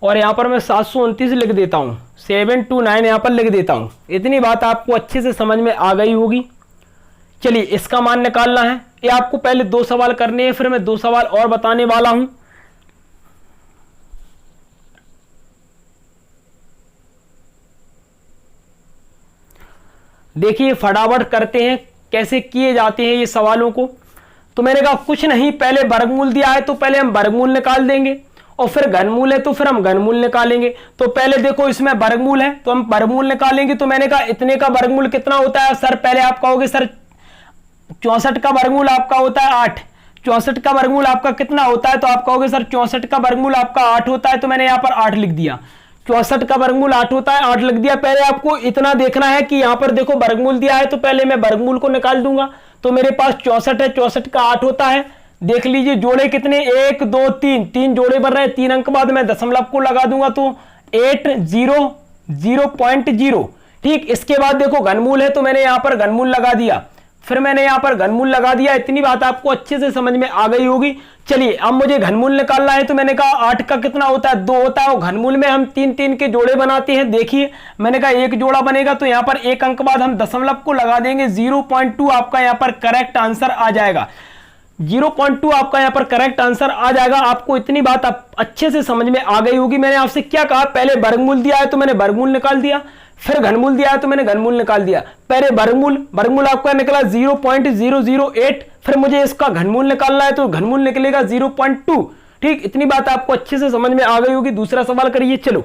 और यहां पर मैं 729 लिख देता हूं, 729 यहां पर लिख देता हूं। इतनी बात आपको अच्छे से समझ में आ गई होगी। चलिए इसका मान निकालना है। ये आपको पहले 2 सवाल करने हैं, फिर मैं 2 सवाल और बताने वाला हूं। देखिए फटाफट करते हैं, कैसे किए जाते हैं ये सवालों को। तो मैंने कहा कुछ नहीं, पहले वर्गमूल दिया है तो पहले हम वर्गमूल निकाल देंगे, और फिर घनमूल है तो फिर हम घनमूल निकालेंगे। तो पहले देखो इसमें वर्गमूल है तो हम वर्गमूल निकालेंगे। तो मैंने कहा इतने का वर्गमूल कितना होता है सर? पहले आप कहोगे सर 64 का वर्गमूल आपका होता है 8। 64 का वर्गमूल आपका कितना होता है? तो आप कहोगे सर 64 का वर्गमूल आपका 8 होता है। तो मैंने यहां पर 8 लिख दिया। 64 का वर्गमूल 8 होता है, 8 लिख दिया। पहले आपको इतना देखना है कि यहां पर देखो वर्गमूल दिया है तो पहले मैं वर्गमूल को निकाल दूंगा। तो मेरे पास 64 है, 64 का 8 होता है। देख लीजिए जोड़े कितने, 1 2 3, 3 जोड़े बन रहे हैं। 3 अंक बाद मैं दशमलव को लगा दूंगा तो 800.0। ठीक, इसके बाद देखो घनमूल है तो मैंने यहां पर घनमूल लगा दिया, फिर मैंने यहां पर घनमूल लगा दिया। इतनी बात आपको अच्छे से समझ में आ गई होगी। चलिए अब मुझे घनमूल निकालना है। तो मैंने कहा 8 का कितना होता है? 2 होता है। और घनमूल में हम 3 के जोड़े बनाते हैं। देखिए मैंने कहा 1 जोड़ा बनेगा तो यहां पर 1 अंक बाद हम दशमलव को लगा देंगे। 0.2 आपका यहां पर करेक्ट आंसर आ जाएगा। 0.2 आपका यहां पर करेक्ट आंसर आ जाएगा। आपको इतनी बात आप अच्छे से समझ में आ गई होगी। मैंने आपसे क्या कहा, पहले वर्गमूल दिया है तो मैंने वर्गमूल निकाल दिया, फिर घनमूल दिया है तो मैंने घनमूल निकाल दिया। पहले वर्गमूल आपका निकला 0.008, फिर मुझे इसका घनमूल निकालना है तो घनमूल निकलेगा 0.2। ठीक, इतनी बात आपको अच्छे से समझ में आ गई होगी। दूसरा सवाल करिए। चलो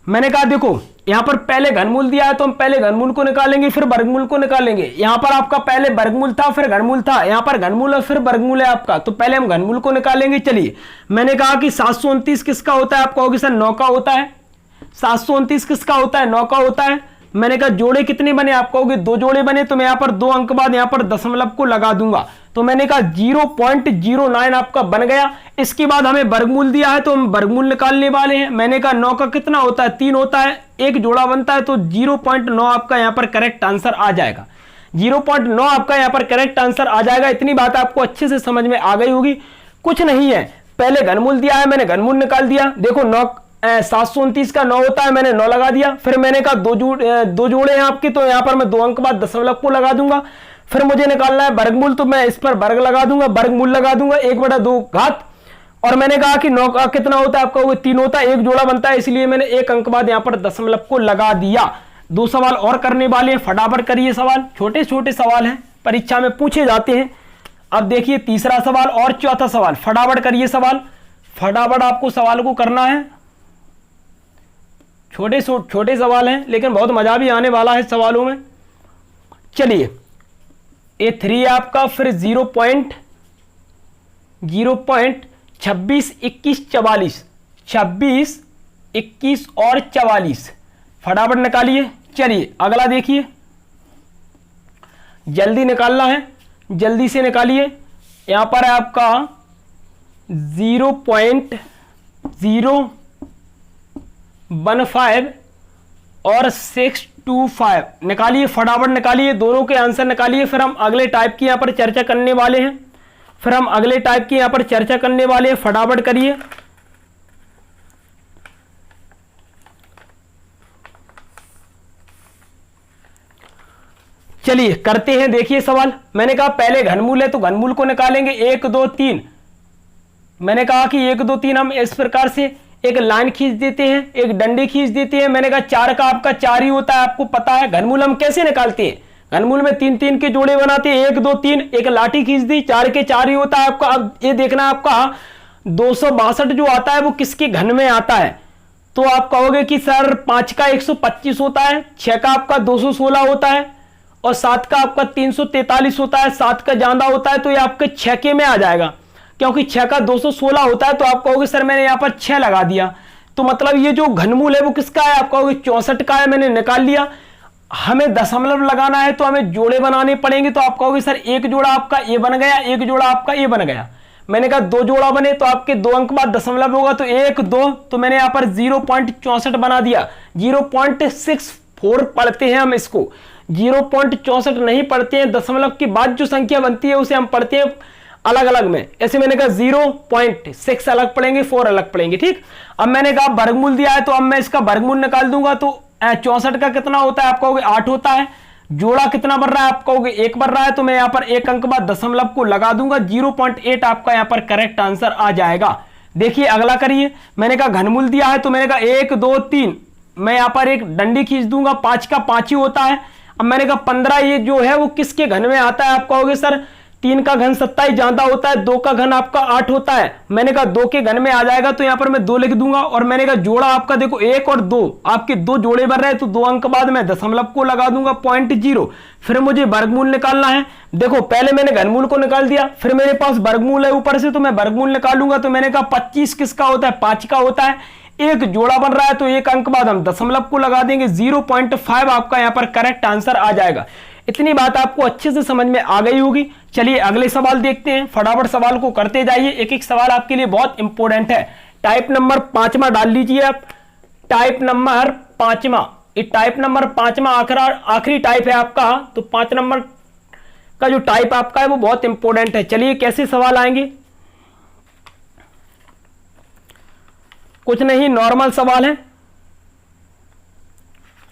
मैंने कहा देखो यहाँ पर पहले घनमूल दिया है तो हम पहले घनमूल को निकालेंगे फिर वर्गमूल को निकालेंगे। यहाँ पर आपका पहले वर्गमूल था फिर घनमूल था, यहाँ पर घनमूल और फिर वर्गमूल है आपका, तो पहले हम घनमूल को निकालेंगे। चलिए, मैंने कहा कि 729 किसका होता है, आप कहोगे सर 9 का होता है। 729 किसका होता है, 9 का होता है। मैंने कहा जोड़े कितने बने, आप कहोगे 2 जोड़े बने, तो मैं यहाँ पर 2 अंक बाद यहाँ पर दशमलव को लगा दूंगा, तो मैंने कहा 0.09 आपका बन गया। इसके बाद हमें वर्गमूल दिया है तो हम वर्गमूल निकालने वाले हैं। मैंने कहा 9 का कितना होता है, 3 होता है, एक जोड़ा बनता है, तो 0.9 आपका यहाँ पर करेक्ट आंसर आ जाएगा। 0.9 आपका यहाँ पर करेक्ट आंसर आ जाएगा। इतनी बात आपको अच्छे से समझ में आ गई होगी। कुछ नहीं है, पहले घनमूल दिया है, मैंने घनमूल निकाल दिया। देखो 729 का 9 होता है, मैंने 9 लगा दिया। फिर मैंने कहा दो जोड़े हैं आपके, तो यहाँ पर मैं 2 अंक बाद दशमलव को लगा दूंगा। फिर मुझे निकालना है वर्गमूल, तो मैं इस पर वर्ग लगा दूंगा, वर्गमूल लगा दूंगा 1/2 घात। और मैंने कहा कि 9 का कितना होता है, आपका वो 3 होता है, एक जोड़ा बनता है, इसलिए मैंने 1 अंक बाद यहाँ पर दशमलव को लगा दिया। 2 सवाल और करने वाले हैं, फटाफट करिए सवाल, छोटे छोटे सवाल हैं, परीक्षा में पूछे जाते हैं। अब देखिए तीसरा सवाल और चौथा सवाल, फटाफट करिए सवाल, फटाफट आपको सवाल को करना है। छोटे छोटे सवाल हैं लेकिन बहुत मजा भी आने वाला है सवालों में। चलिए, A3 आपका, फिर 0.26, 21, 44, 26, 21 और 44, फटाफट निकालिए। चलिए अगला देखिए, जल्दी निकालना है, जल्दी से निकालिए। यहां पर है आपका 0.015 और 625, निकालिए फटाफट निकालिए, दोनों के आंसर निकालिए। फिर हम अगले टाइप की यहां पर चर्चा करने वाले हैं, फटाफट करिए। चलिए करते हैं, देखिए सवाल। मैंने कहा पहले घनमूल है तो घनमूल को निकालेंगे, 1 2 3। मैंने कहा कि 1 2 3 हम इस प्रकार से एक लाइन खींच देते हैं, एक डंडे खींच देते हैं। मैंने कहा 4 का आपका 4 ही होता है, आपको पता है। घनमूल हम कैसे निकालते हैं, घनमूल में 3 3 के जोड़े बनाते हैं, 1 2 3, एक लाठी खींच दी, 4 के 4 ही होता है आपका। अब ये देखना आपका 262 जो आता है वो किसके घन में आता है, तो आप कहोगे कि सर 5 का 125 होता है, 6 का आपका 216 होता है और 7 का आपका 343 होता है। 7 का ज्यादा होता है तो ये आपके 6 के में आ जाएगा, क्योंकि 6 का 216 होता है। तो आप कहोगे सर मैंने यहां पर 6 लगा दिया, तो मतलब ये जो घनमूल है वो किसका है, आप कहोगे 64 का है, मैंने निकाल लिया। हमें दशमलव लगाना है तो हमें जोड़े बनाने पड़ेंगे, तो आप कहोगे सर एक जोड़ा आपका ए बन गया, एक जोड़ा आपका ए बन गया। मैंने कहा 2 जोड़ा बने तो आपके 2 अंक बाद दशमलव होगा, तो 1 2, तो मैंने यहां पर 0.64 बना दिया। 0.64 पढ़ते हैं हम इसको, 0.64 नहीं पढ़ते हैं। दशमलव के बाद जो संख्या बनती है उसे हम पढ़ते हैं अलग अलग में। ऐसे मैंने कहा 0.6 अलग पढ़ेंगे, 4 अलग पढ़ेंगे, ठीक। अब मैंने कहा वर्गमूल दिया है तो अब मैं इसका वर्गमूल निकाल दूंगा, तो 64 का कितना होता है, आप कहोगे 8 होता है। जोड़ा कितना बन रहा है, आप कहोगे 1 बन रहा है, तो मैं यहां पर 1 अंक बाद दशमलव को लगा दूंगा। 0.8 आपका यहां पर करेक्ट आंसर आ जाएगा। देखिए अगला करिए। मैंने कहा घनमूल दिया है तो मैंने कहा 1 2 3, मैं यहां पर एक डंडी खींच दूंगा, 5 का 5 ही होता है। अब मैंने कहा 15 ये जो है वो किसके घन में आता है, आप कहोगे सर 3 का घन 27 ज्यादा होता है, 2 का घन आपका 8 होता है। मैंने कहा 2 के घन में आ जाएगा, तो यहां पर मैं 2 लिख दूंगा। और मैंने कहा जोड़ा आपका देखो 1 और 2, आपके 2 जोड़े बन रहे हैं, तो 2 अंक बाद मैं दशमलव को लगा दूंगा 0.0। फिर मुझे वर्गमूल निकालना है। देखो पहले मैंने घनमूल को निकाल दिया, फिर मेरे पास वर्गमूल है ऊपर से, तो मैं वर्गमूल निकालूंगा। तो मैंने कहा 25 किसका होता है, 5 का होता है। एक जोड़ा बन रहा है तो 1 अंक बाद हम दशमलव को लगा देंगे, 0.5 आपका यहां पर करेक्ट आंसर आ जाएगा। इतनी बात आपको अच्छे से समझ में आ गई होगी। चलिए अगले सवाल देखते हैं, फटाफट सवाल को करते जाइए। एक एक सवाल आपके लिए बहुत इंपॉर्टेंट है। टाइप नंबर 5वां डाल लीजिए आप, टाइप नंबर 5वां, ये टाइप नंबर 5वां आखिरी टाइप है आपका। तो 5 नंबर का जो टाइप आपका है वो बहुत इंपॉर्टेंट है। चलिए कैसे सवाल आएंगे, कुछ नहीं, नॉर्मल सवाल है,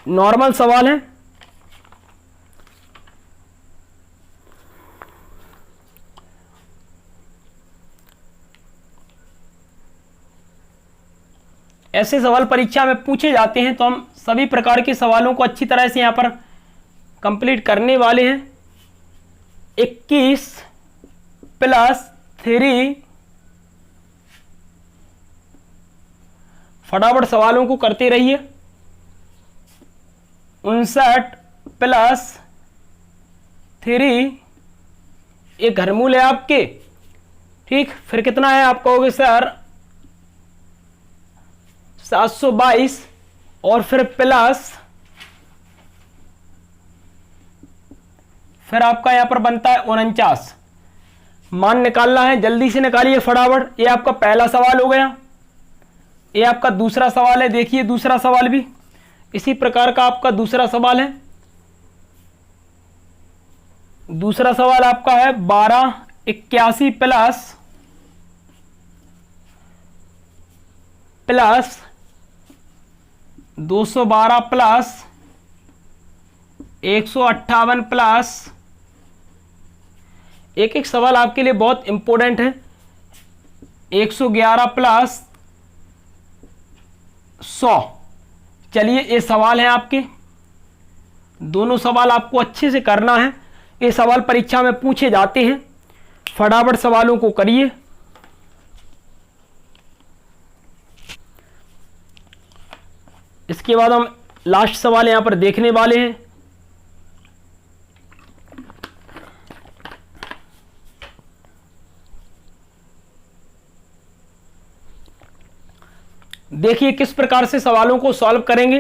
नॉर्मल सवाल है। ऐसे सवाल परीक्षा में पूछे जाते हैं, तो हम सभी प्रकार के सवालों को अच्छी तरह से यहां पर कंप्लीट करने वाले हैं। 21 + 3, फटाफट सवालों को करते रहिए। 59 प्लस 3, ये घनमूल है आपके। ठीक, फिर कितना है आप कहोगे सर 722 और फिर प्लस, फिर आपका यहां पर बनता है 49। मान निकालना है, जल्दी से निकालिए फटाफट। ये आपका पहला सवाल हो गया। ये आपका दूसरा सवाल है, देखिए दूसरा सवाल भी इसी प्रकार का आपका दूसरा सवाल है। दूसरा सवाल आपका है 1281 प्लस 212 प्लस 158 प्लस, एक एक सवाल आपके लिए बहुत इंपॉर्टेंट है, 111 प्लस 100। चलिए ये सवाल है आपके, दोनों सवाल आपको अच्छे से करना है। ये सवाल परीक्षा में पूछे जाते हैं, फटाफट सवालों को करिए। इसके बाद हम लास्ट सवाल यहां पर देखने वाले हैं। देखिए किस प्रकार से सवालों को सॉल्व करेंगे।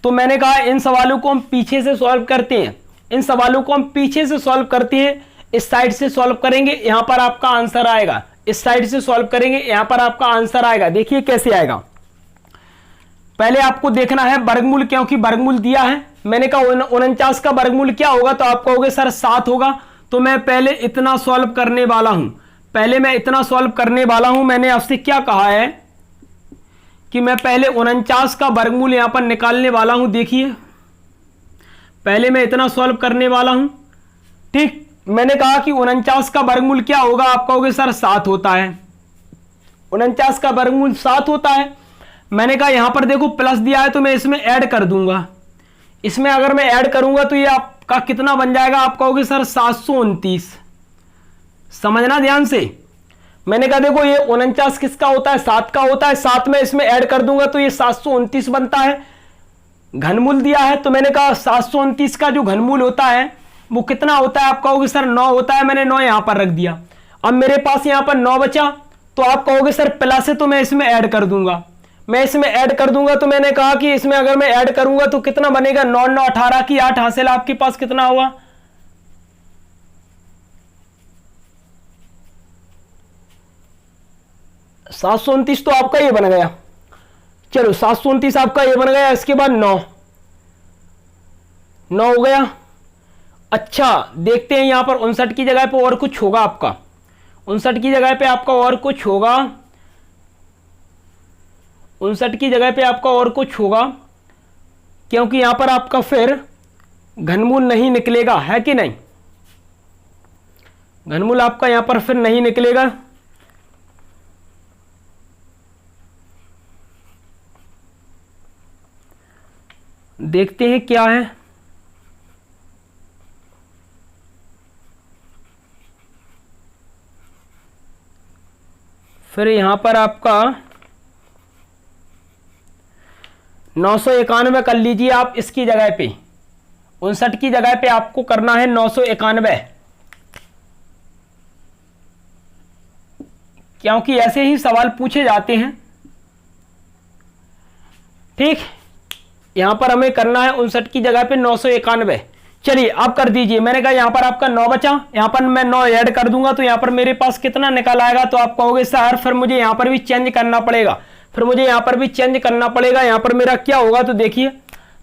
तो मैंने कहा इन सवालों को हम पीछे से सॉल्व करते हैं, इन सवालों को हम पीछे से सॉल्व करते हैं। इस साइड से सॉल्व करेंगे, यहां पर आपका आंसर आएगा। इस साइड से सॉल्व करेंगे, यहां पर आपका आंसर आएगा। देखिए कैसे आएगा। पहले आपको देखना है वर्गमूल, क्योंकि वर्गमूल दिया है। मैंने कहा 49 का वर्गमूल क्या होगा, तो आप कहोगे सर 7 होगा। तो मैं पहले इतना सॉल्व करने वाला हूं, पहले मैं इतना सॉल्व करने वाला हूं। मैंने आपसे क्या कहा है कि मैं पहले 49 का वर्गमूल यहां पर निकालने वाला हूं। देखिए पहले मैं इतना सॉल्व करने वाला हूं। ठीक, मैंने कहा कि 49 का वर्गमूल क्या होगा, आप कहोगे सर 7 होता है। 49 का वर्गमूल 7 होता है। मैंने कहा यहां पर देखो प्लस दिया है, तो मैं इसमें ऐड कर दूंगा। इसमें अगर मैं ऐड करूंगा तो ये आपका कितना बन जाएगा, आप कहोगे सर 729। समझना ध्यान से। मैंने कहा देखो ये 49 किसका होता है, 7 का होता है। 7 में इसमें ऐड कर दूंगा तो ये 729 बनता है। घनमूल दिया है, तो मैंने कहा 729 का जो घनमूल होता है वो कितना होता है, आप कहोगे सर 9 होता है। मैंने 9 यहां पर रख दिया। अब मेरे पास यहां पर 9 बचा, तो आप कहोगे सर प्लस है, तो मैं इसमें ऐड कर दूंगा। मैं इसमें ऐड कर दूंगा, तो मैंने कहा कि इसमें अगर मैं ऐड करूंगा तो कितना बनेगा, 9 9 18 की 8 हासिल। आपके पास कितना हुआ, 729 तो आपका ये बन गया। चलो 729 आपका ये बन गया। इसके बाद 9 हो गया। अच्छा देखते हैं यहां पर 59 की जगह पे और कुछ होगा आपका। 59 की जगह पे आपका और कुछ होगा, 59 की जगह पे आपका और कुछ होगा, क्योंकि यहां पर आपका फिर घनमूल नहीं निकलेगा, है कि नहीं। घनमूल आपका यहां पर फिर नहीं निकलेगा। देखते हैं क्या है। फिर यहां पर आपका 991 कर लीजिए आप इसकी जगह पे। 59 की जगह पे आपको करना है 991, क्योंकि ऐसे ही सवाल पूछे जाते हैं। ठीक, यहां पर हमें करना है 59 की जगह पे 991। चलिए आप कर दीजिए। मैंने कहा यहां पर आपका 9 बचा, यहां पर मैं 9 ऐड कर दूंगा, तो यहां पर मेरे पास कितना निकल आएगा, तो आप कहोगे सर फिर मुझे यहां पर भी चेंज करना पड़ेगा। फिर मुझे यहां पर भी चेंज करना पड़ेगा। यहां पर मेरा क्या होगा, तो देखिए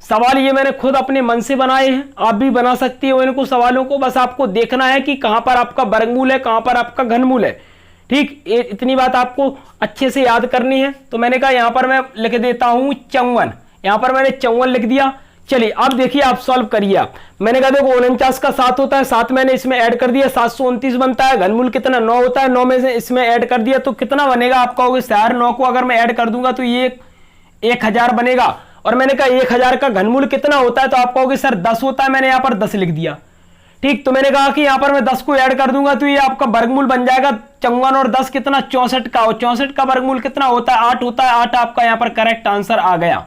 सवाल ये मैंने खुद अपने मन से बनाए हैं, आप भी बना सकती हो इनको सवालों को। बस आपको देखना है कि कहां पर आपका वर्गमूल है, कहां पर आपका घनमूल है। ठीक, इतनी बात आपको अच्छे से याद करनी है। तो मैंने कहा यहां पर मैं लिख देता हूं 54, यहां पर मैंने 54 लिख दिया। चलिए अब देखिए आप सॉल्व करिए आप। मैंने कहा देखो 49 का 7 होता है, 7 मैंने इसमें ऐड कर दिया, 729 बनता है। घनमूल कितना 9 होता है, 9 में से इसमें ऐड कर दिया, तो कितना बनेगा, आप कहोगे सर 9 को अगर मैं ऐड कर दूंगा तो ये 1000 बनेगा। और मैंने कहा 1000 का घनमूल कितना होता है, तो आप कहोगे सर 10 होता है। मैंने यहां पर 10 लिख दिया। ठीक, तो मैंने कहा कि यहां पर मैं 10 को ऐड कर दूंगा तो ये आपका वर्गमूल बन जाएगा 54 और 10 कितना 64 का। और 64 का वर्गमूल कितना होता है, 8 होता है। 8 आपका यहां पर करेक्ट आंसर आ गया।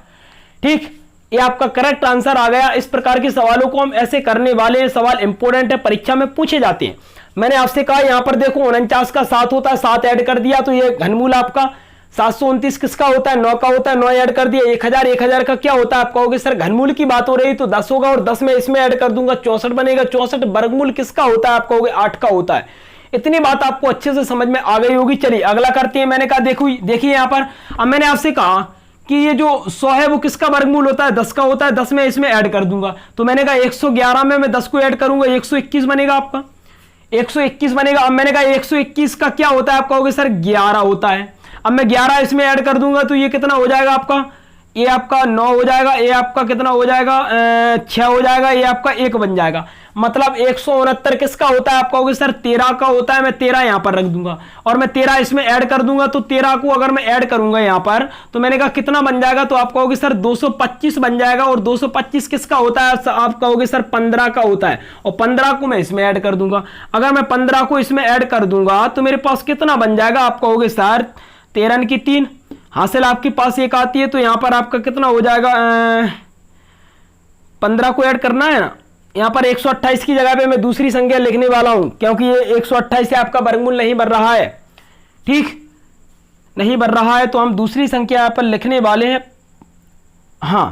ठीक, ये आपका करेक्ट आंसर आ गया। इस प्रकार के सवालों को हम ऐसे करने वाले हैं, सवाल इंपोर्टेंट है, परीक्षा में पूछे जाते हैं। मैंने आपसे कहा यहां पर देखो 49 का 7 होता है, 7 ऐड कर दिया तो ये घनमूल आपका 729 किसका होता है, 9 का होता है, 9 ऐड कर दिया 1000, 1000 का क्या होता है। आप कहोगे सर घनमूल की बात हो रही तो 10 होगा और 10 में इसमें ऐड कर दूंगा 64 बनेगा। 64 वर्गमूल किसका होता है, आप कहोगे 8 का होता है। इतनी बात आपको अच्छे से समझ में आ गई होगी। चलिए अगला करते हैं। मैंने कहा देखो देखिए यहां पर, अब मैंने आपसे कहा कि ये जो 100 है वो किसका वर्गमूल होता है, 10 का होता है। 10 में इसमें ऐड कर दूंगा तो मैंने कहा 111 में मैं 10 को ऐड करूंगा 121 बनेगा आपका, 121 बनेगा। अब मैंने कहा 121 का क्या होता है, आप कहोगे सर 11 होता है। अब मैं 11 इसमें ऐड कर दूंगा तो ये कितना हो जाएगा आपका, ये आपका 9 हो जाएगा, ये आपका कितना हो जाएगा 6 हो जाएगा, ये आपका 1 बन जाएगा। मतलब 169 किसका होता है, आप कहोगे सर 13 का होता है। मैं 13 यहां पर रख दूंगा और मैं 13 इसमें ऐड कर दूंगा तो 13 को अगर मैं ऐड करूंगा यहां पर तो मैंने कहा कितना बन जाएगा, तो आप कहोगे सर 225 बन जाएगा। और 225 किसका होता है, आप कहोगे सर 15 का होता है और 15 को मैं इसमें ऐड कर दूंगा। अगर मैं 15 को इसमें ऐड कर दूंगा तो मेरे पास कितना बन जाएगा, आप कहोगे सर 13 की 3 हासिल आपके पास एक आती है तो यहां पर आपका कितना हो जाएगा 15 को ऐड करना है ना। यहां पर 128 की जगह पे मैं दूसरी संख्या लिखने वाला हूं क्योंकि ये 128 से आपका वर्गमूल नहीं बन रहा है, ठीक नहीं बन रहा है तो हम दूसरी संख्या यहां पर लिखने वाले हैं। हां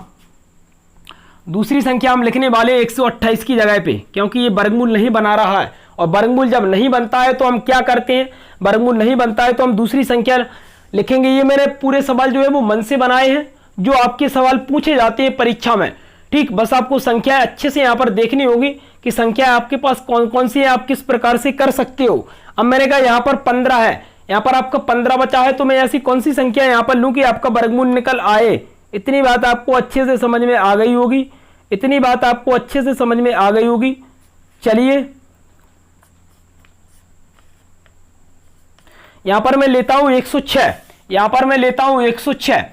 दूसरी संख्या हम लिखने वाले हैं 128 की जगह पे क्योंकि ये वर्गमूल नहीं बना रहा है। और वर्गमूल जब नहीं बनता है तो हम क्या करते हैं, वर्गमूल नहीं बनता है तो हम दूसरी संख्या लिखेंगे। ये मैंने पूरे सवाल जो है वो मन से बनाए हैं, जो आपके सवाल पूछे जाते हैं परीक्षा में, ठीक। बस आपको संख्या अच्छे से यहां पर देखनी होगी कि संख्या आपके पास कौन कौन सी है, आप किस प्रकार से कर सकते हो। अब मैंने कहा यहां पर 15 है, यहां पर आपका 15 बचा है तो मैं ऐसी कौन सी संख्या यहां पर लूं कि आपका वर्गमूल निकल आए। इतनी बात आपको अच्छे से समझ में आ गई होगी, इतनी बात आपको अच्छे से समझ में आ गई होगी। चलिए यहां पर मैं लेता हूं 106, यहां पर मैं लेता हूं 106।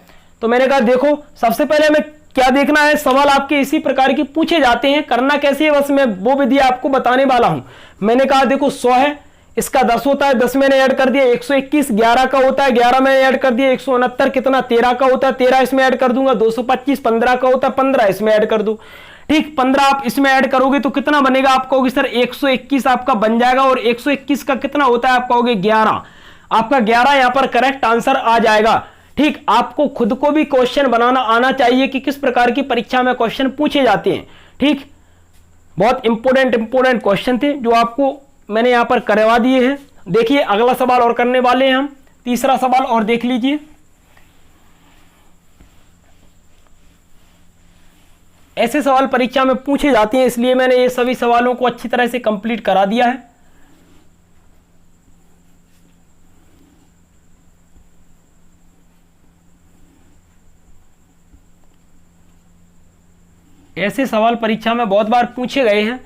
तो मैंने कहा देखो सबसे पहले हमें क्या देखना है, सवाल आपके इसी प्रकार के पूछे जाते हैं, करना कैसे है बस मैं वो विधि आपको बताने वाला हूं। मैंने कहा देखो 100 है, इसका 10 होता है, 10 मैंने ऐड कर दिया 121, 11 का होता है, 11 मैंने ऐड कर दिया 169 कितना 13 का होता है, 13 इसमें ऐड कर दूंगा 225, 15 का होता है 15 इसमें ऐड कर दूं, ठीक। 15 आप इसमें ऐड करोगे तो कितना बनेगा, आप कहोगे सर 121 आपका बन जाएगा। और 121 का कितना होता है, आप कहोगे 11, आपका 11 यहां पर करेक्ट आंसर आ जाएगा, ठीक। आपको खुद को भी क्वेश्चन बनाना आना चाहिए कि किस प्रकार की परीक्षा में क्वेश्चन पूछे जाते हैं, ठीक। बहुत इंपोर्टेंट क्वेश्चन थे जो आपको मैंने यहां पर करवा दिए हैं। देखिए अगला सवाल और करने वाले हैं हम, तीसरा सवाल और देख लीजिए। ऐसे सवाल परीक्षा में पूछे जाते हैं इसलिए मैंने ये सभी सवालों को अच्छी तरह से कंप्लीट करा दिया है। ऐसे सवाल परीक्षा में बहुत बार पूछे गए हैं।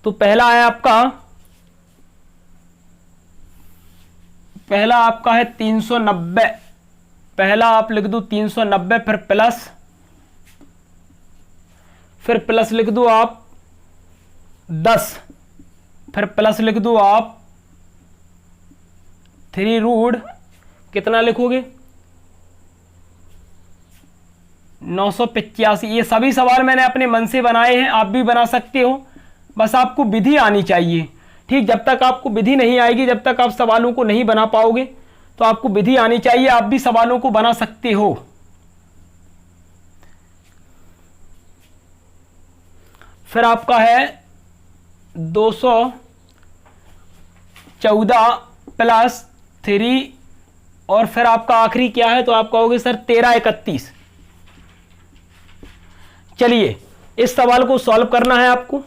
तो पहला है आपका, पहला आपका है 390, पहला आप लिख दो 390 फिर प्लस लिख दो आप 10 फिर प्लस लिख दो आप 3 कितना लिखोगे 985। ये सभी सवाल मैंने अपने मन से बनाए हैं, आप भी बना सकते हो, बस आपको विधि आनी चाहिए, ठीक। जब तक आपको विधि नहीं आएगी, जब तक आप सवालों को नहीं बना पाओगे, तो आपको विधि आनी चाहिए, आप भी सवालों को बना सकते हो। फिर आपका है 214 प्लस 3 और फिर आपका आखिरी क्या है, तो आप कहोगे सर 1331। चलिए इस सवाल को सॉल्व करना है आपको,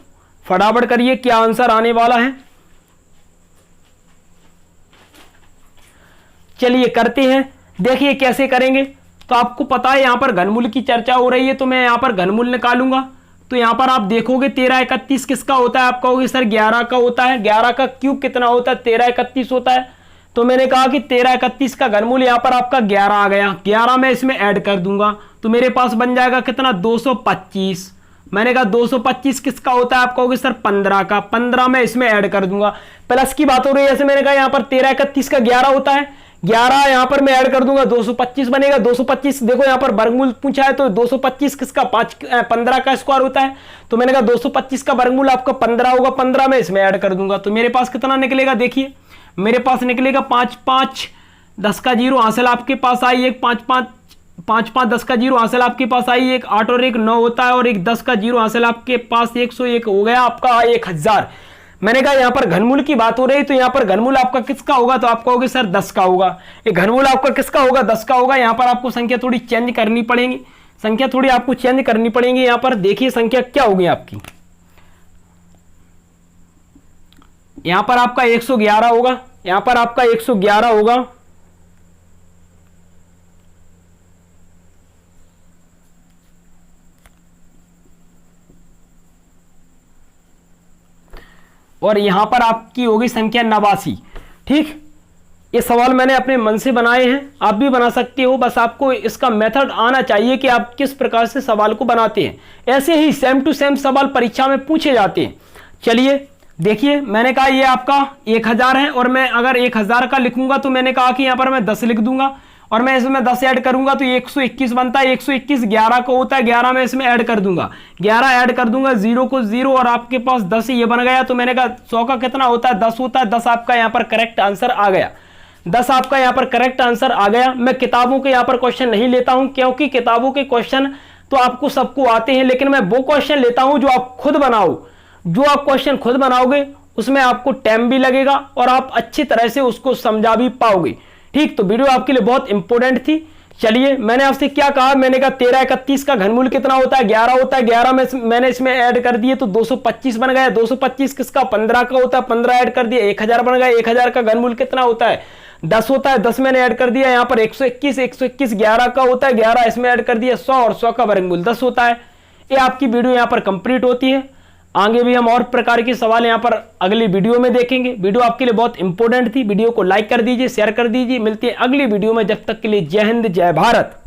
फटाफट करिए क्या आंसर आने वाला है। चलिए करते हैं, देखिए कैसे करेंगे। तो आपको पता है यहां पर घनमूल की चर्चा हो रही है तो मैं यहां पर घनमूल निकालूंगा। तो यहां पर आप देखोगे 1331 किसका होता है, आप कहोगे सर 11 का होता है। 11 का क्यूब कितना होता है, 1331 होता है। तो मैंने कहा कि 1331 का घनमूल यहां पर आपका 11 आ गया, 11 मैं इसमें ऐड कर दूंगा तो मेरे पास बन जाएगा कितना 225। मैंने कहा 225 किसका होता है, आप कहोगे सर 15 का, 15 मैं इसमें ऐड कर दूंगा। प्लस की बात हो रही है, जैसे मैंने कहा यहां पर 1331 का 11 होता है, 11 यहाँ पर मैं ऐड कर दूंगा 225 बनेगा। 225 देखो यहाँ पर वर्गमूल पूछा है तो 225 किसका 15 का स्क्वायर होता है, तो मैंने कहा 225 का वर्गमूल आपका 15 होगा, 15 में इसमें ऐड कर दूंगा तो मेरे पास कितना निकलेगा, देखिए मेरे पास निकलेगा 5 5 10 का 0 हासिल आपके पास आई एक, 5 5 10 का 0 हासिल आपके पास आई एक, 8 और 1 9 होता है और एक 10 का 0 हासिल आपके पास 101 हो गया आपका 1000। मैंने कहा यहाँ पर घनमूल की बात हो रही तो यहाँ पर घनमूल आपका किसका होगा, तो आपका होगा सर 10 का होगा। ये घनमूल आपका किसका होगा, 10 का होगा। यहाँ पर आपको संख्या थोड़ी चेंज करनी पड़ेगी, संख्या थोड़ी आपको चेंज करनी पड़ेगी। यहाँ पर देखिए संख्या क्या होगी आपकी, यहाँ पर आपका 111 होगा, यहाँ पर आपका 111 होगा और यहां पर आपकी होगी संख्या 89। ठीक, ये सवाल मैंने अपने मन से बनाए हैं, आप भी बना सकते हो, बस आपको इसका मेथड आना चाहिए कि आप किस प्रकार से सवाल को बनाते हैं। ऐसे ही सेम टू सेम सवाल परीक्षा में पूछे जाते हैं। चलिए देखिए, मैंने कहा ये आपका 1000 है और मैं अगर 1000 का लिखूंगा तो मैंने कहा कि यहां पर मैं 10 लिख दूंगा और मैं इसमें 10 ऐड करूंगा तो 121 बनता है। 121 11 को होता है, 11 में इसमें ऐड कर दूंगा, 11 ऐड कर दूंगा, 0 को 0 और आपके पास 10 ये बन गया। तो मैंने कहा 100 का कितना होता है, 10 होता है। 10 आपका यहाँ पर करेक्ट आंसर आ गया, 10 आपका यहाँ पर करेक्ट आंसर आ गया। मैं किताबों के यहाँ पर क्वेश्चन नहीं लेता हूं क्योंकि किताबों के क्वेश्चन तो आपको सबको आते हैं, लेकिन मैं वो क्वेश्चन लेता हूं जो आप खुद बनाओ। जो आप क्वेश्चन खुद बनाओगे उसमें आपको टाइम भी लगेगा और आप अच्छी तरह से उसको समझा भी पाओगे। ठीक, तो वीडियो आपके लिए बहुत इंपॉर्टेंट थी। चलिए, मैंने आपसे क्या कहा, मैंने कहा 13 31 का घनमूल कितना होता है, 11 होता है। 11 में मैंने इसमें ऐड कर दिए तो 225 बन गया। 225 किसका, 15 का होता है, 15 ऐड कर दिया 1000 बन गया। 1000 का घनमूल कितना होता है, 10 होता है, 10 मैंने ऐड कर दिया। यहाँ पर 121 11 का होता है, 11 इसमें ऐड कर दिया 100 और 100 का वर्गमूल 10 होता है। ये आपकी वीडियो यहाँ पर कंप्लीट होती है। आगे भी हम और प्रकार के सवाल यहाँ पर अगली वीडियो में देखेंगे। वीडियो आपके लिए बहुत इंपॉर्टेंट थी। वीडियो को लाइक कर दीजिए, शेयर कर दीजिए। मिलते हैं अगली वीडियो में, जब तक के लिए जय हिंद जय भारत।